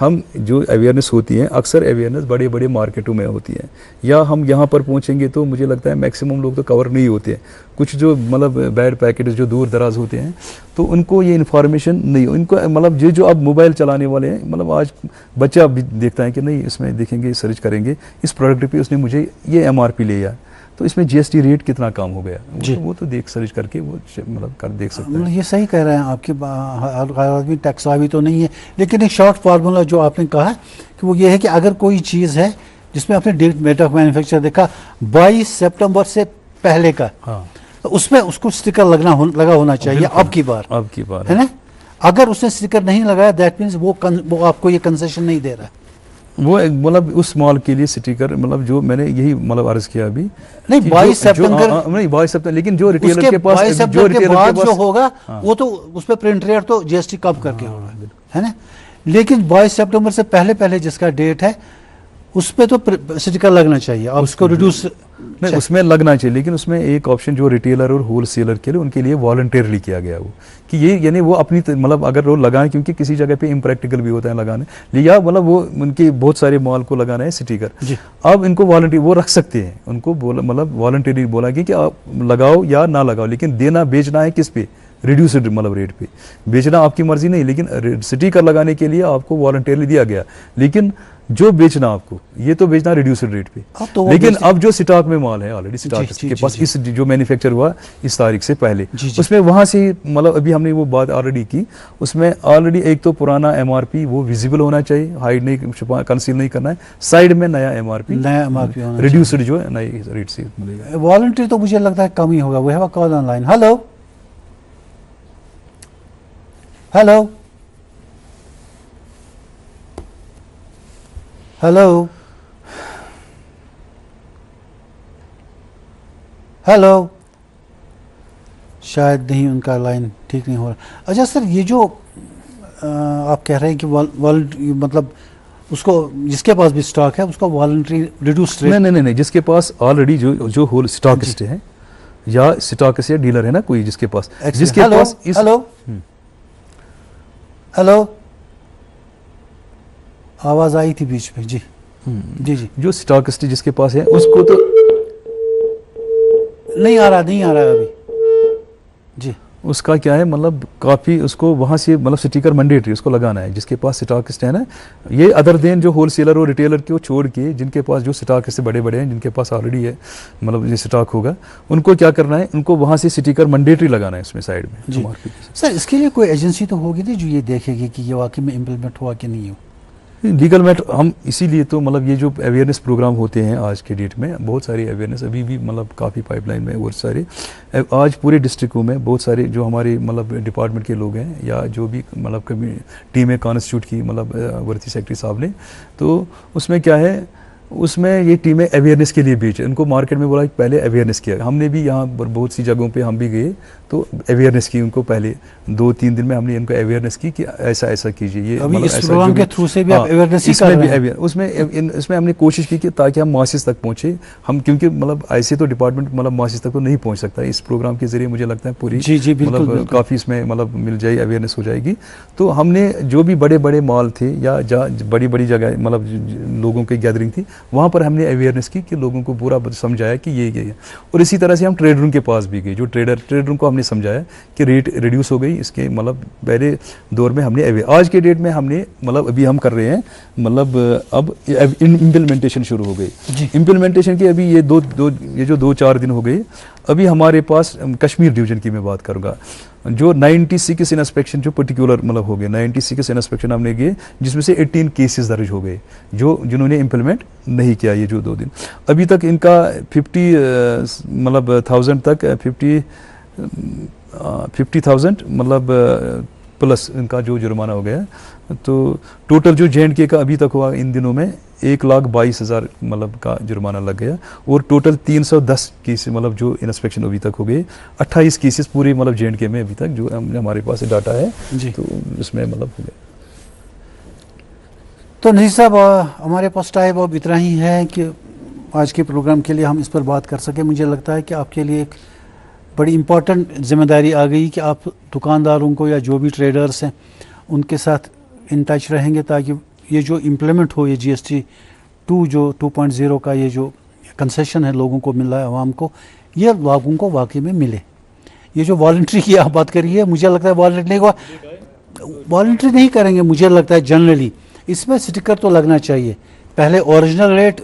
हम जो अवेयरनेस होती है अक्सर अवेयरनेस बड़े बड़े मार्केटों में होती है, या हम यहाँ पर पहुँचेंगे तो मुझे लगता है मैक्सिमम लोग तो कवर नहीं होते हैं। कुछ जो मतलब बैड पैकेट जो दूर दराज होते हैं तो उनको ये इन्फॉर्मेशन नहीं, उनको मतलब जो अब मोबाइल चलाने वाले हैं, मतलब आज बच्चा भी देखता है कि नहीं इसमें देखेंगे सर्च करेंगे इस प्रोडक्ट पे उसने मुझे ये MRP लिया तो इसमें GST रेट कितना कम हो गया, वो तो देख सर्च करके वो मतलब कर देख सकते हैं। ये सही कह रहे हैं आपके, हर आदमी टैक्स आवी तो नहीं है, लेकिन एक शॉर्ट फार्मूला जो आपने कहा कि वो ये है कि अगर कोई चीज़ है जिसमें आपने डेट ऑफ मैन्युफैक्चर देखा 22 सितंबर से पहले का, तो उसमें उसको स्टिकर लगा होना चाहिए अब की बार है ना। अगर उसने स्टिकर नहीं लगाया दैट मीन्स वो आपको ये कंसेशन नहीं दे रहा है। वो मतलब उस मॉल के लिए स्टिकर मतलब जो मैंने यही मतलब अर्ज किया अभी नहीं 22 सितंबर नहीं 22 सितंबर, लेकिन जो रिटेलर के पास जो होगा वो तो उस पर प्रिंट रेट तो GST कम करके होगा, है ना। लेकिन 22 सितंबर से पहले जिसका डेट है उस पर तो स्टिकर लगना चाहिए, अब उसको रिड्यूस नहीं उसमें लगना चाहिए, लेकिन उसमें एक ऑप्शन जो रिटेलर और होलसेलर के लिए उनके लिए वॉलंटियरली किया गया वो कि ये यानी वो अपनी मतलब अगर वो लगाएं, क्योंकि किसी जगह पे इम्प्रैक्टिकल भी होता है लगाने, या मतलब वो उनके बहुत सारे मॉल को लगाना है स्टिकर, अब इनको वॉलंटियर वो रख सकते हैं, उनको मतलब वॉलंटियरली बोला कि आप लगाओ या ना लगाओ, लेकिन देना बेचना है किस पे, रिड्यूस्ड मतलब रेट पे बेचना आपकी मर्जी नहीं, लेकिन स्टिकर लगाने के लिए आपको वॉलंटियरली दिया गया, लेकिन जो बेचना आपको ये तो बेचना रिड्यूस्ड रेट पे। तो लेकिन अब जो स्टॉक में माल है ऑलरेडी स्टॉक के पास इस जो मैन्युफैक्चर हुआ इस तारीख से पहले उसमें वहां से मतलब अभी हमने वो बात ऑलरेडी की, उसमें ऑलरेडी एक तो पुराना MRP वो विजिबल होना चाहिए, हाइड नहीं कंसील नहीं करना है, साइड में नया MRP रिड्यूस्ड जो है नए रेट से मिलेगा। वॉलंटरी तो मुझे लगता है कम ही होगा। We have a call online. Hello शायद नहीं, उनका लाइन ठीक नहीं हो रहा। अच्छा सर, ये जो आप कह रहे हैं कि मतलब उसको जिसके पास भी स्टॉक है उसको वॉलंटरी रिड्यूस रेट। नहीं, जिसके पास ऑलरेडी जो होल स्टॉकिस्ट है या स्टॉकिस्ट या डीलर है ना कोई जिसके पास हेलो आवाज आई थी बीच में जी। जी जो स्टॉकिस्ट जिसके पास है उसको तो नहीं आ रहा अभी जी। उसका क्या है मतलब काफ़ी उसको वहाँ से मतलब स्टिकर मैंडेटरी उसको लगाना है जिसके पास स्टॉकिस्ट है ना। ये अदर देन जो होलसेलर और रिटेलर को छोड़ के जिनके पास जो स्टॉकिस्ट बड़े हैं जिनके पास ऑलरेडी है मतलब ये स्टॉक होगा उनको क्या करना है, उनको वहाँ से स्टिकर मैंडेटरी लगाना है उसमें साइड में जी। सर इसके लिए कोई एजेंसी तो होगी थी जो ये देखेगी कि ये वाकई में इम्प्लीमेंट हुआ कि नहीं हो। लीगल मैटर हम इसीलिए तो मतलब ये जो अवेयरनेस प्रोग्राम होते हैं आज के डेट में बहुत सारी अवेयरनेस अभी भी मतलब काफ़ी पाइपलाइन में बहुत सारे आज पूरे डिस्ट्रिक्टों में बहुत सारे जो हमारे मतलब डिपार्टमेंट के लोग हैं या जो भी मतलब कभी टीमें कॉन्स्टिट्यूट की मतलब वर्ती सेक्रेटरी साहब ने, तो उसमें क्या है उसमें ये टीमें अवेयरनेस के लिए भेज उनको मार्केट में बोला कि पहले अवेयरनेस किया। हमने भी यहाँ पर बहुत सी जगहों पे हम भी गए तो अवेयरनेस की उनको पहले 2-3 दिन में हमने इनको अवेयरनेस की कि ऐसा कीजिए। ये अभी इस प्रोग्राम के थ्रू से भी आप अवेयरनेस ही कर रहे हैं। उसमें हमने कोशिश की कि ताकि हम मासेस तक पहुँचे हम, क्योंकि मतलब ऐसे तो डिपार्टमेंट मतलब मासेस तक तो नहीं पहुँच सकता। इस प्रोग्राम के जरिए मुझे लगता है पूरी मतलब काफ़ी इसमें मतलब मिल जाएगी अवेयरनेस हो जाएगी। तो हमने जो भी बड़े मॉल थे या जहाँ बड़ी जगह मतलब लोगों की गैदरिंग थी वहाँ पर हमने अवेयरनेस की कि लोगों को पूरा समझाया कि ये है। और इसी तरह से हम ट्रेडरों के पास भी गए, जो ट्रेडरों को हमने समझाया कि रेट रिड्यूस हो गई इसके मतलब पहले दौर में हमने आज के डेट में हमने मतलब अभी हम कर रहे हैं मतलब अब इम्प्लीमेंटेशन शुरू हो गई। इम्प्लीमेंटेशन की अभी ये जो 2-4 दिन हो गए। अभी हमारे पास कश्मीर डिवीजन की मैं बात करूँगा जो 96 इंस्पेक्शन जो पर्टिकुलर मतलब हो गए 96 इंस्पेक्शन हमने किए जिसमें से 18 केसेस दर्ज हो गए जिन्होंने इम्प्लीमेंट नहीं किया ये जो 2 दिन। अभी तक इनका 50 मतलब 1000 तक 50,000 मतलब प्लस इनका जो जुर्माना हो गया। तो टोटल जो J&K का अभी तक हुआ इन दिनों में 1,22,000 मतलब का जुर्माना लग गया। और टोटल 310 केस मतलब जो इंस्पेक्शन अभी तक हो गए। 28 केसेस पूरे मतलब J&K में अभी तक जो हमारे पास डाटा है तो उसमें मतलब हो गया। तो नज़ीर साहब हमारे पास टाइम अब इतना ही है कि आज के प्रोग्राम के लिए हम इस पर बात कर सकें। मुझे लगता है कि आपके लिए एक बड़ी इम्पॉर्टेंट जिम्मेदारी आ गई कि आप दुकानदारों को या जो भी ट्रेडर्स हैं उनके साथ इन टच रहेंगे ताकि ये जो इम्प्लीमेंट हो ये GST 2 जो 2.0 का ये जो कंसेशन है लोगों को मिल रहा है आवाम को, ये लोगों को वाकई में मिले। ये जो वॉलंटरी की आप बात करिए मुझे लगता है वॉलंटरी नहीं करेंगे। मुझे लगता है जनरली इसमें स्टिकर तो लगना चाहिए, पहले ओरिजिनल रेट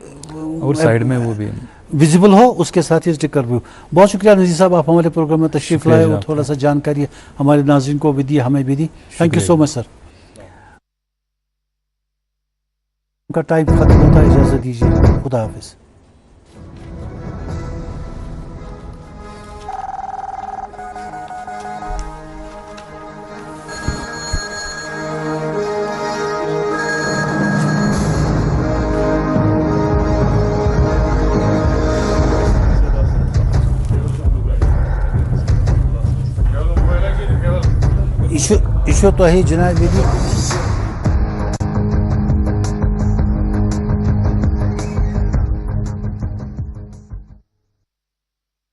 और साइड में वो भी विजिबल हो, उसके साथ ही स्टिकर भी हो। बहुत शुक्रिया नज़ीर साहब आप हमारे प्रोग्राम में तशरीफ़ लाए और थोड़ा सा जानकारी हमारे नाज़रीन को भी दी हमें भी दी। Thank you so much sir. उनका टाइम खत्म होता है, इजाज़त दीजिए, खुदा हाफिज़। इशू तो है जनाब।